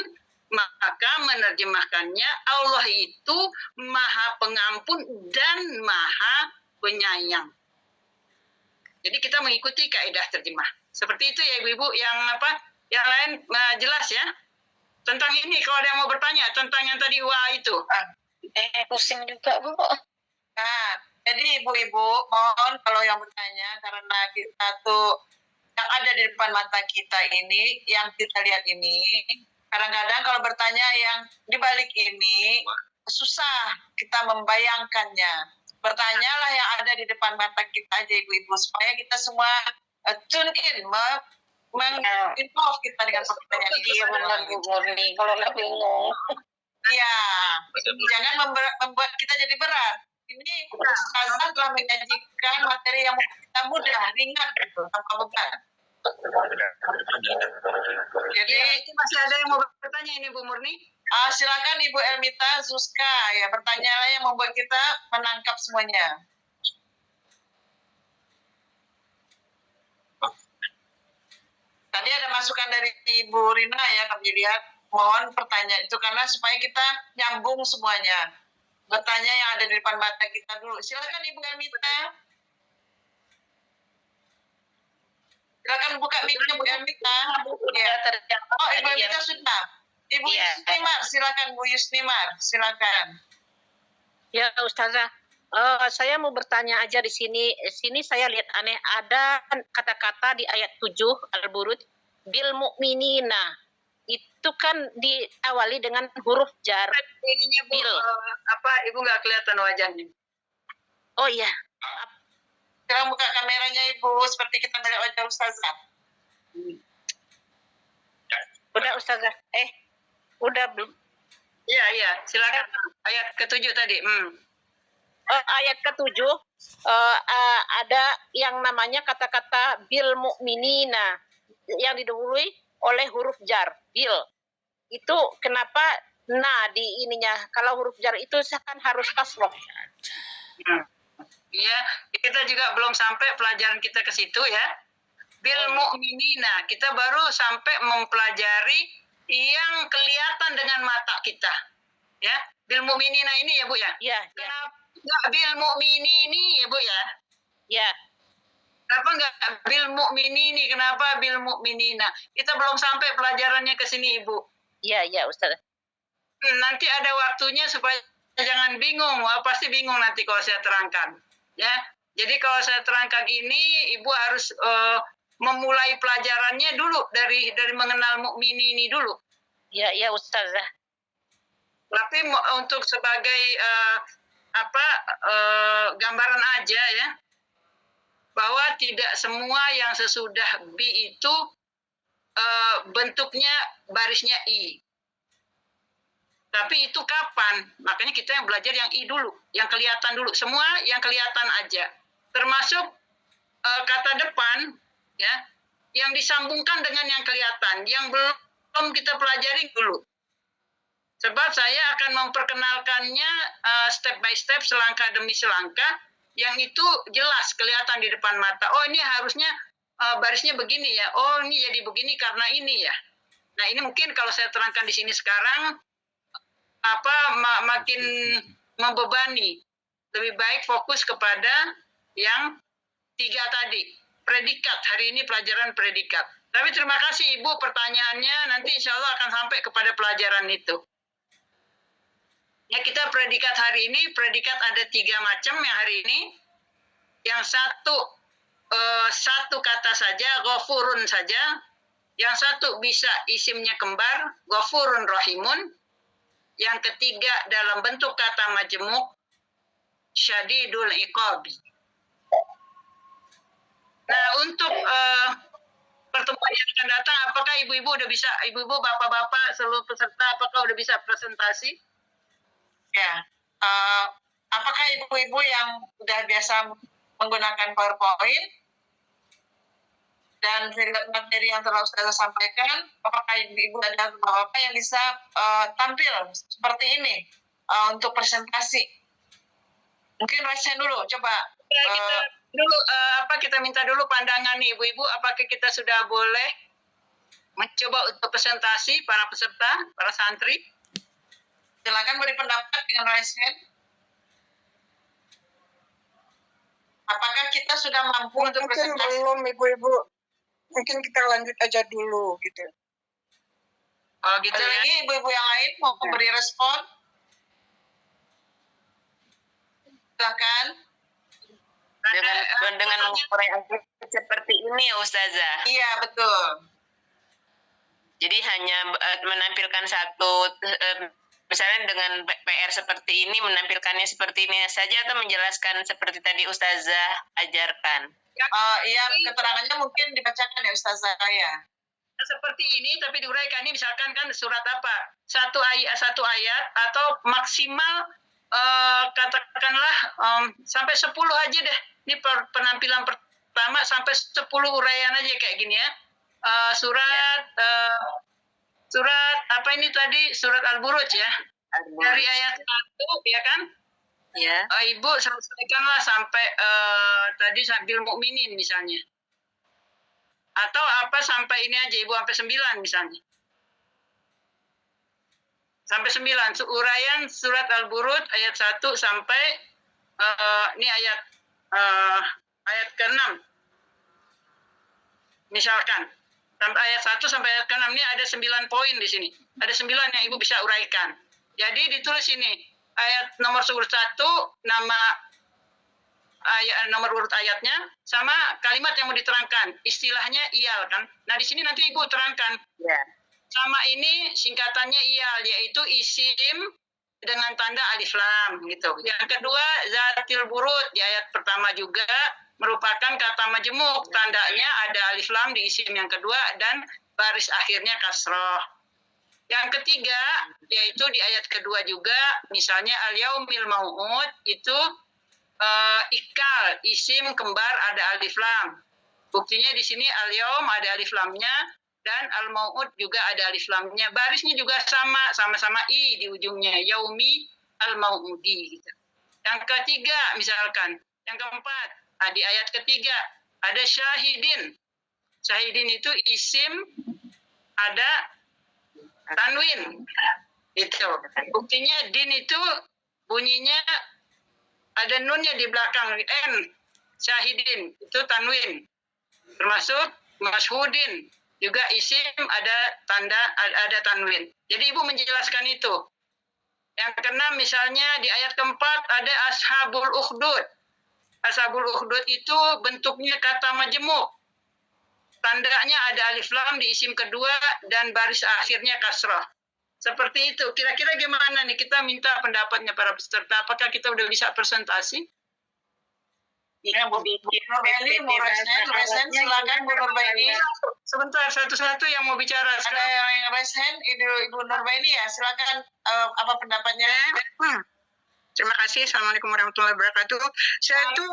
Speaker 5: maka menerjemahkannya Allah itu maha pengampun dan maha penyayang. Jadi kita mengikuti kaidah terjemah. Seperti itu ya Ibu-ibu, yang lain jelas ya? Tentang ini kalau ada yang mau bertanya tentang yang tadi wa itu.
Speaker 11: Pusing juga Bu.
Speaker 1: Jadi ibu-ibu mohon kalau yang bertanya, karena kita tuh yang ada di depan mata kita ini, yang kita lihat ini, kadang-kadang kalau bertanya yang di balik ini susah kita membayangkannya. Bertanyalah yang ada di depan mata kita aja ibu-ibu, supaya kita semua tune in, menginvolve kita dengan pertanyaan ini.
Speaker 19: Iya benar Bu Murni, kalau nggak bingung.
Speaker 1: Iya, jangan membuat kita jadi berat. Ini Ustazah telah menyajikan materi yang kita mudah, ringan gitu, tanpa beban.
Speaker 5: Jadi masih ada yang mau bertanya ini Bu Murni?
Speaker 1: Silakan Ibu Elmita Zuzka ya, bertanyalah yang membuat kita menangkap semuanya. Tadi ada masukan dari Ibu Rina ya, kami lihat. Mohon pertanyaan itu karena supaya kita nyambung semuanya. Bertanya yang ada di depan mata kita dulu. Silakan Ibu Elmita. Silakan buka mic-nya Bu Elmita. Ya. Oh, Ibu Elmita sudah. Ibu Yusnimar, silakan Bu Yusnimar, silakan.
Speaker 4: Ya Ustazah, saya mau bertanya aja di sini. Sini saya lihat aneh, ada kata-kata di ayat 7 Al-Buruj, bil mu'minina. Itu kan diawali dengan huruf jar.
Speaker 5: Ininya Bu, Ibu nggak kelihatan wajahnya.
Speaker 4: Oh iya.
Speaker 1: Sekarang buka kameranya Ibu, seperti kita melihat wajah Ustazah.
Speaker 4: Udah Ustazah, udah belum?
Speaker 5: Iya, silakan. Ayat ke-7 tadi.
Speaker 4: Ayat ke-7 ada yang namanya kata-kata bil mu'minina yang didahului oleh huruf jar, bil. Itu kenapa di ininya? Kalau huruf jar itu kan harus kasroh.
Speaker 5: Iya, kita juga belum sampai pelajaran kita ke situ ya. Bil mu'minina, kita baru sampai mempelajari yang kelihatan dengan mata kita. Ya, bil mu'minina ini ya Bu ya?
Speaker 4: Iya.
Speaker 5: Kenapa enggak bil mu'minini ya Bu ya?
Speaker 4: Iya.
Speaker 5: Kenapa enggak bil mu'minini? Kenapa bil mu'minina? Kita belum sampai pelajarannya ke sini Ibu.
Speaker 4: Iya Ustaz.
Speaker 5: Nanti ada waktunya supaya jangan bingung. Wah, pasti bingung nanti kalau saya terangkan. Ya, jadi kalau saya terangkan ini, Ibu harus memulai pelajarannya dulu dari mengenal mukmini ini dulu.
Speaker 4: Iya Ustazah.
Speaker 5: Tapi untuk sebagai gambaran aja ya, bahwa tidak semua yang sesudah bi itu bentuknya barisnya i. Tapi itu kapan? Makanya kita yang belajar yang i dulu, yang kelihatan dulu. Semua yang kelihatan aja. Termasuk kata depan, ya, yang disambungkan dengan yang kelihatan. Yang belum kita pelajari dulu. Sebab saya akan memperkenalkannya step by step, selangkah demi selangkah, yang itu jelas kelihatan di depan mata. Oh, ini harusnya barisnya begini ya. Oh, ini jadi begini karena ini ya. Nah, ini mungkin kalau saya terangkan di sini sekarang, makin membebani. Lebih baik fokus kepada yang 3 tadi. Predikat, hari ini pelajaran predikat. Tapi terima kasih Ibu pertanyaannya, nanti insya Allah akan sampai kepada pelajaran itu. Ya, kita predikat hari ini, predikat ada 3 macam yang hari ini. Yang satu kata saja, ghafurun saja. Yang satu bisa isimnya kembar, ghafurun rahimun. Yang ketiga dalam bentuk kata majemuk, syadidul iqabi. Nah, untuk pertemuan yang akan datang, apakah ibu-ibu udah bisa, ibu-ibu, bapak-bapak, seluruh peserta, apakah udah bisa presentasi?
Speaker 1: Ya, apakah ibu-ibu yang udah biasa menggunakan PowerPoint dan materi yang telah Ustazah sampaikan, apakah ibu-ibu ada bapak-bapak yang bisa tampil seperti ini untuk presentasi? Mungkin rasain dulu, coba.
Speaker 5: Kita minta dulu pandangan nih ibu-ibu, apakah kita sudah boleh mencoba untuk presentasi para peserta, para santri?
Speaker 1: Silakan beri pendapat dengan raise hand. Apakah kita sudah mampu untuk presentasi?
Speaker 16: Belum ibu-ibu. Mungkin kita lanjut aja dulu gitu.
Speaker 5: Oh gitu
Speaker 1: ada
Speaker 5: ya.
Speaker 1: Lagi ibu-ibu yang lain mau memberi respon? Silakan.
Speaker 19: dengan mengurai ayat seperti ini ya Ustazah.
Speaker 1: Iya, betul.
Speaker 19: Jadi hanya menampilkan satu misalnya dengan PR seperti ini menampilkannya seperti ini saja atau menjelaskan seperti tadi Ustazah ajarkan.
Speaker 1: Iya, keterangannya mungkin dibacakan ya Ustazah ya.
Speaker 5: Seperti ini tapi diuraikan ini misalkan kan surat apa? Satu ayat atau maksimal katakanlah sampai 10 aja deh. Ini penampilan pertama sampai 10 uraian aja kayak gini ya. Surat apa ini tadi? Surat Al-Buruj ya. Dari ayat 1 ya kan?
Speaker 19: Ya.
Speaker 5: Ibu selesaikanlah sampai tadi sambil mukminin misalnya. Atau apa sampai ini aja Ibu sampai 9 misalnya. Sampai 9 uraian surat Al-Buruj ayat 1 sampai ini ayat ke-6. Misalkan sampai ayat 1 sampai ayat ke-6 ini ada 9 poin di sini. Ada 9 yang Ibu bisa uraikan. Jadi ditulis ini ayat nomor urut 1 nama ayat nomor urut ayatnya sama kalimat yang mau diterangkan. Istilahnya iyal kan. Nah, di sini nanti Ibu terangkan.
Speaker 19: Ya.
Speaker 5: Sama ini singkatannya iyal yaitu isim dengan tanda alif lam gitu. Yang kedua zatil burud di ayat pertama juga merupakan kata majmuk, tandanya ada alif lam di isim yang kedua dan baris akhirnya kasroh. Yang ketiga yaitu di ayat kedua juga misalnya al yaumil mau'ud itu ikal isim kembar ada alif lam. Buktinya di sini al yaum ada alif lamnya dan al mau'ud juga ada alif lamnya. Barisnya juga sama-sama i di ujungnya yaumi al mau'udi gitu. Yang ketiga misalkan, yang keempat di ayat ketiga ada syahidin. Syahidin itu isim ada tanwin. Itu. Buktinya din itu bunyinya ada nunnya di belakang n. Syahidin itu tanwin. Termasuk mashhudin juga isim ada tanda ada tanwin. Jadi Ibu menjelaskan itu. Yang keenam misalnya di ayat keempat ada ashabul ukhdud. Ashabul ukhdud itu bentuknya kata majmuk. Tandanya ada alif lam di isim kedua dan baris akhirnya kasrah. Seperti itu. Kira-kira gimana nih? Kita minta pendapatnya para peserta. Apakah kita udah bisa presentasi?
Speaker 1: Ya, Bu Nurbaini, mau resen, silakan Bu Nurbaini.
Speaker 5: Sebentar, satu-satu yang mau bicara.
Speaker 1: Ada yang resen, Ibu Nurbaini ya, silakan apa pendapatnya?
Speaker 7: Terima kasih. Assalamualaikum warahmatullahi wabarakatuh. Saya tuh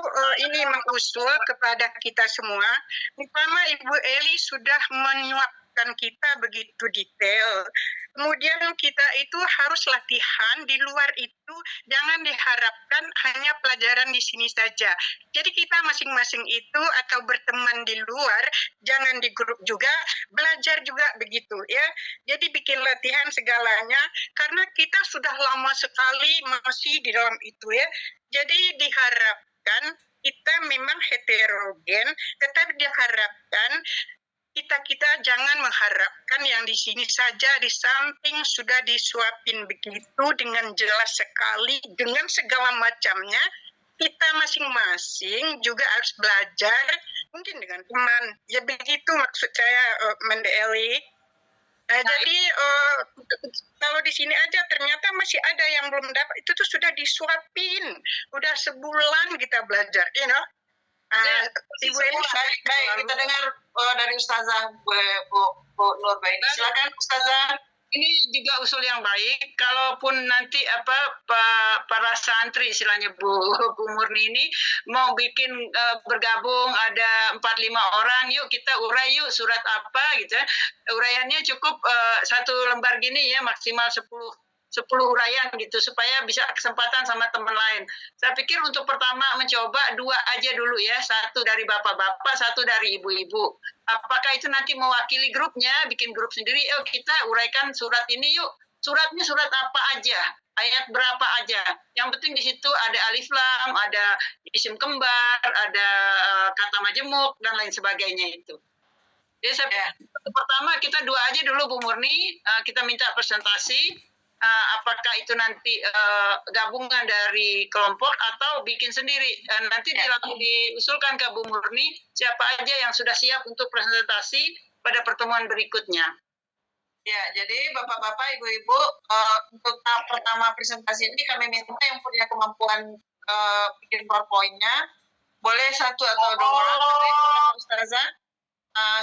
Speaker 7: ini mengusul kepada kita semua. Pertama, Ibu Eli sudah menyuapkan kita begitu detail. Kemudian kita itu harus latihan di luar itu, jangan diharapkan hanya pelajaran di sini saja. Jadi kita masing-masing itu atau berteman di luar, jangan di grup juga, belajar juga begitu ya. Jadi bikin latihan segalanya, karena kita sudah lama sekali masih di dalam itu ya. Jadi diharapkan kita memang heterogen, tetapi diharapkan kita jangan mengharapkan yang di sini saja, di samping sudah disuapin begitu dengan jelas sekali, dengan segala macamnya. Kita masing-masing juga harus belajar, mungkin dengan teman. Ya begitu maksud saya, Mende Eli. Jadi kalau di sini aja ternyata masih ada yang belum dapat, itu tuh sudah disuapin. Udah sebulan kita belajar, you know.
Speaker 1: Ibu Eli, baik, kita dengar dari Ustazah Bu Nurbaini. Silakan Ustazah.
Speaker 5: Ini juga usul yang baik. Kalaupun nanti para santri istilahnya Bu Murni ini mau bikin bergabung ada 4-5 orang, yuk kita urai yuk surat apa gitu ya. Uraiannya cukup satu lembar gini ya, maksimal 10 uraian gitu supaya bisa kesempatan sama teman lain. Saya pikir untuk pertama mencoba 2 aja dulu ya, 1 dari bapak-bapak, 1 dari ibu-ibu. Apakah itu nanti mewakili grupnya, bikin grup sendiri, kita uraikan surat ini yuk. Suratnya surat apa aja, ayat berapa aja. Yang penting di situ ada alif lam, ada isim kembar, ada kata majemuk dan lain sebagainya itu. Jadi pertama kita 2 aja dulu Bu Murni, kita minta presentasi. apakah itu nanti gabungan dari kelompok atau bikin sendiri. Nanti diusulkan ke Bu Murni siapa aja yang sudah siap untuk presentasi pada pertemuan berikutnya.
Speaker 1: Ya, jadi Bapak-Bapak, Ibu-Ibu, untuk tahap pertama presentasi ini kami minta yang punya kemampuan bikin PowerPoint-nya, boleh 1 atau 2 orang, nanti Ustazah.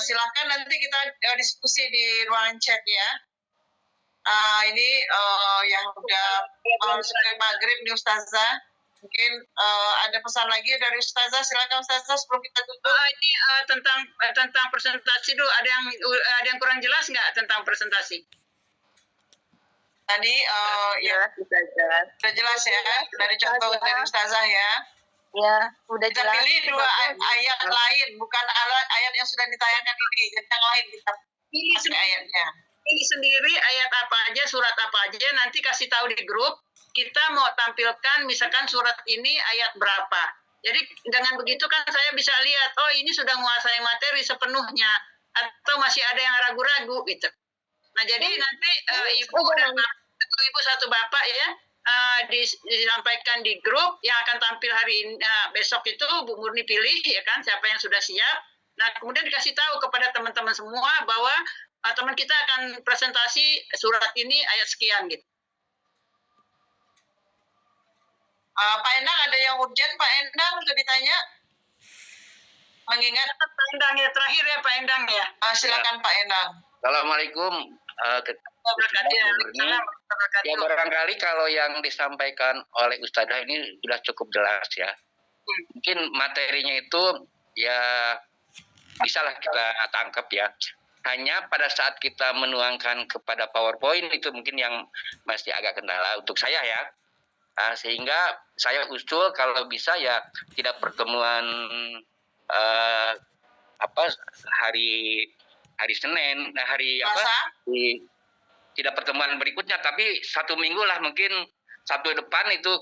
Speaker 1: Silakan nanti kita diskusi di ruangan chat ya. Ini yang udah sampai maghrib nih Ustazah. Mungkin ada pesan lagi dari Ustazah. Silakan Ustazah sebelum kita tutup.
Speaker 5: Ini tentang presentasi dulu. Ada yang kurang jelas nggak tentang presentasi?
Speaker 1: Tadi ya sudah jelas ya dari contoh dari Ustazah ya.
Speaker 15: Ya, udah
Speaker 1: kita
Speaker 15: jelas.
Speaker 1: Pilih 2 ayat lain, bukan ayat yang sudah ditayangkan ini. Jadi yang lain kita pilih ayatnya.
Speaker 5: Pilih sendiri ayat apa aja, surat apa aja, nanti kasih tahu di grup. Kita mau tampilkan misalkan surat ini ayat berapa. Jadi dengan begitu kan saya bisa lihat, oh ini sudah menguasai materi sepenuhnya, atau masih ada yang ragu-ragu gitu. Nah jadi nanti ibu dan ibu satu bapak ya, disampaikan di grup yang akan tampil hari ini, besok itu Bu Murni pilih ya kan siapa yang sudah siap. Nah kemudian dikasih tahu kepada teman-teman semua bahwa teman kita akan presentasi surat ini ayat sekian gitu.
Speaker 1: Pak Endang ada yang urgent Pak Endang untuk ditanya? Mengingat
Speaker 5: Pak Endang ya terakhir ya Pak Endang ya.
Speaker 1: Silakan Pak Endang.
Speaker 13: Assalamualaikum. Ya barangkali kalau yang disampaikan oleh Ustadzah ini sudah cukup jelas ya. Mungkin materinya itu ya bisalah kita tangkap ya. Hanya pada saat kita menuangkan kepada PowerPoint itu mungkin yang masih agak kendala untuk saya ya. Sehingga saya usul kalau bisa ya tidak pertemuan hari Senin, tidak pertemuan berikutnya, tapi 1 minggu lah mungkin Sabtu depan itu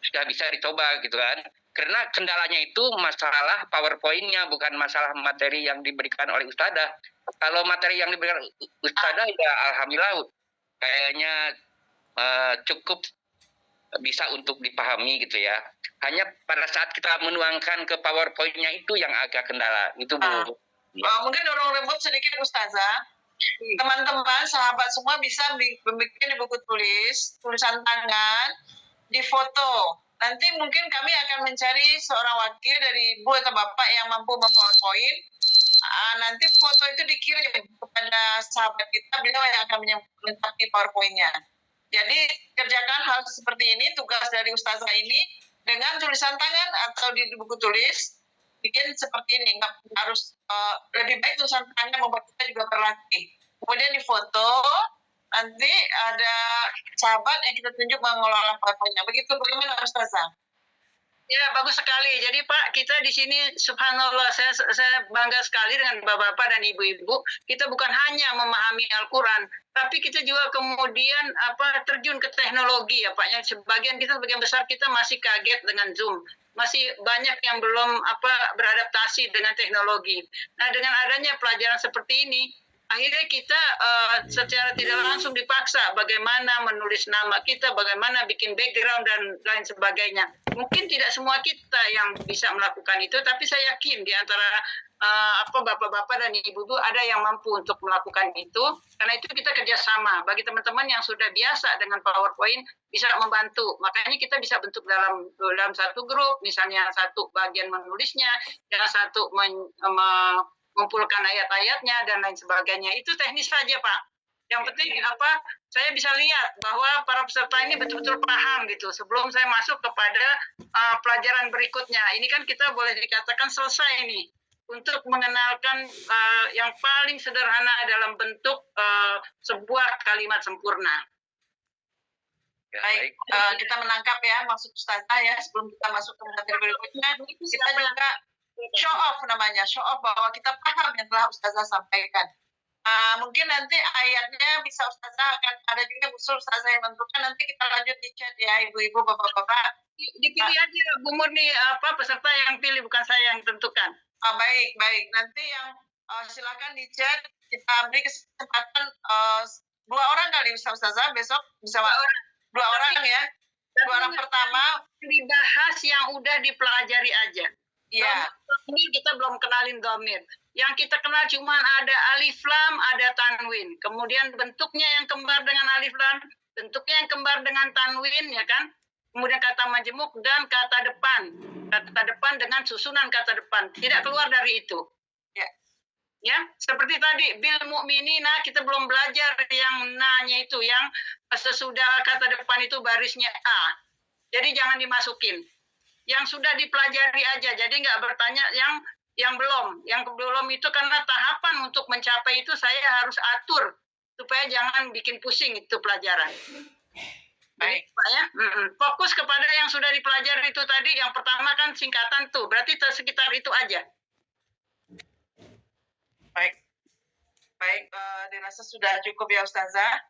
Speaker 13: sudah bisa dicoba gitu kan. Karena kendalanya itu masalah PowerPoint-nya, bukan masalah materi yang diberikan oleh Ustadzah. Kalau materi yang diberikan Ustadzah ya alhamdulillah kayaknya cukup bisa untuk dipahami gitu ya. Hanya pada saat kita menuangkan ke PowerPoint-nya itu yang agak kendala. Itu Bu.
Speaker 1: Mungkin dorong remote sedikit Ustazah. Teman-teman, sahabat semua bisa bikin di buku tulisan tangan, di foto. Nanti mungkin kami akan mencari seorang wakil dari Ibu atau Bapak yang mampu mempowerpoint. Nanti foto itu dikirim kepada sahabat kita, beliau yang akan melengkapi PowerPoint-nya. Jadi kerjakan hal seperti ini, tugas dari Ustazah ini dengan tulisan tangan atau di buku tulis, bikin seperti ini. Nggak harus lebih baik tulisan tangan membuat kita juga berlatih. Kemudian di foto, nanti ada sahabat yang kita tunjuk mengelola PowerPoint-nya. Begitu bagaimana Ustazah?
Speaker 5: Ya, bagus sekali. Jadi Pak, kita di sini subhanallah, saya bangga sekali dengan Bapak-bapak dan Ibu-ibu. Kita bukan hanya memahami Al-Quran, tapi kita juga kemudian terjun ke teknologi ya Pak. Yang sebagian besar kita masih kaget dengan Zoom. Masih banyak yang belum beradaptasi dengan teknologi. Nah, dengan adanya pelajaran seperti ini, akhirnya kita secara tidak langsung dipaksa bagaimana menulis nama kita, bagaimana bikin background dan lain sebagainya. Mungkin tidak semua kita yang bisa melakukan itu, tapi saya yakin di antara bapak-bapak dan ibu-ibu ada yang mampu untuk melakukan itu. Karena itu kita kerjasama. Bagi teman-teman yang sudah biasa dengan PowerPoint bisa membantu. Makanya kita bisa bentuk dalam satu grup, misalnya satu bagian menulisnya, yang satu mengumpulkan ayat-ayatnya dan lain sebagainya. Itu teknis saja Pak. Yang penting saya bisa lihat bahwa para peserta ini betul-betul paham gitu sebelum saya masuk kepada pelajaran berikutnya. Ini kan kita boleh dikatakan selesai nih untuk mengenalkan yang paling sederhana dalam bentuk sebuah kalimat sempurna.
Speaker 1: Baik, kita menangkap ya maksud Ustazah ya sebelum kita masuk ke materi berikutnya. Kita juga show off namanya, show off bahwa kita paham yang telah Ustazah sampaikan. Mungkin nanti ayatnya bisa Ustazah akan ada juga usul Ustazah yang menentukan, nanti kita lanjut di chat ya ibu-ibu, bapak-bapak.
Speaker 5: Dipilih aja Bu Murni peserta yang pilih, bukan saya yang tentukan.
Speaker 1: Baik. Nanti yang silakan di chat, kita beri kesempatan 2 orang kali Ustazah besok bisa 2 orang ya. 2 orang pertama
Speaker 5: dibahas yang udah dipelajari aja.
Speaker 1: Iya.
Speaker 5: Ini kita belum kenalin dhamir. Yang kita kenal cuma ada alif lam, ada tanwin. Kemudian bentuknya yang kembar dengan alif lam, bentuknya yang kembar dengan tanwin, ya kan? Kemudian kata majemuk dan kata depan. Kata depan dengan susunan kata depan. Tidak keluar dari itu.
Speaker 1: Ya.
Speaker 5: Ya, seperti tadi bil mu'minina kita belum belajar yang na-nya itu, yang sesudah kata depan itu barisnya a. Jadi jangan dimasukin. Yang sudah dipelajari aja, jadi nggak bertanya yang belum. Yang belum itu karena tahapan untuk mencapai itu saya harus atur supaya jangan bikin pusing itu pelajaran. Baik, Pak ya. Fokus kepada yang sudah dipelajari itu tadi. Yang pertama kan singkatan tuh, berarti sekitar itu aja.
Speaker 1: Baik, dirasa sudah cukup ya Ustazah.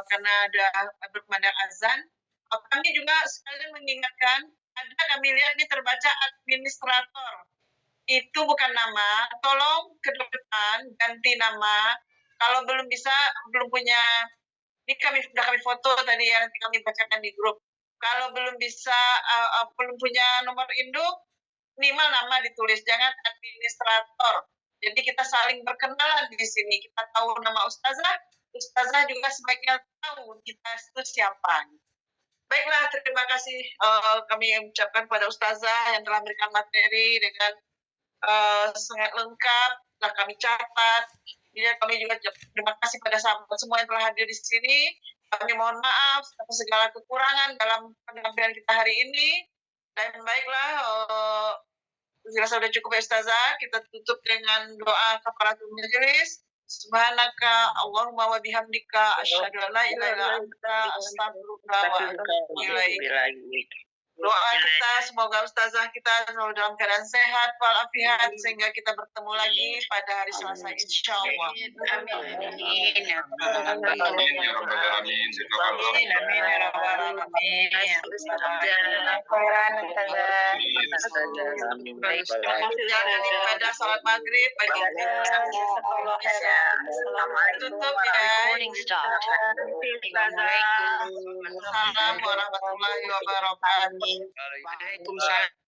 Speaker 1: Karena ada berkumandang azan. Kami juga sekalian mengingatkan, ada kami lihat ini terbaca administrator. Itu bukan nama, tolong ke depan ganti nama. Kalau belum bisa, belum punya, ini sudah kami foto tadi ya, nanti kami bacakan di grup. Kalau belum bisa, belum punya nomor induk, minimal nama ditulis, jangan administrator. Jadi kita saling berkenalan di sini. Kita tahu nama Ustazah juga sebaiknya tahu kita itu siapa. Baiklah, terima kasih kami ucapkan kepada Ustazah yang telah memberikan materi dengan sangat lengkap, telah kami catat. Jadi kami juga terima kasih pada sahabat semua yang telah hadir di sini. Kami mohon maaf atas segala kekurangan dalam penampilan kita hari ini. Dan baiklah, dirasa sudah cukup ya Ustazah. Kita tutup dengan doa kafaratul majelis. Subhanaka Allahumma wa bihamdika asyhadu an la ilaha illa anta astaghfiruka wa atubu ilaik. Doa kita semoga Ustazah kita selalu dalam keadaan sehat walafiat sehingga kita bertemu lagi pada hari Selasa insyaallah. Amin. Pada salat maghrib bagi tutup ya. Assalamualaikum warahmatullahi wabarakatuh.
Speaker 13: Waalaikumsalam.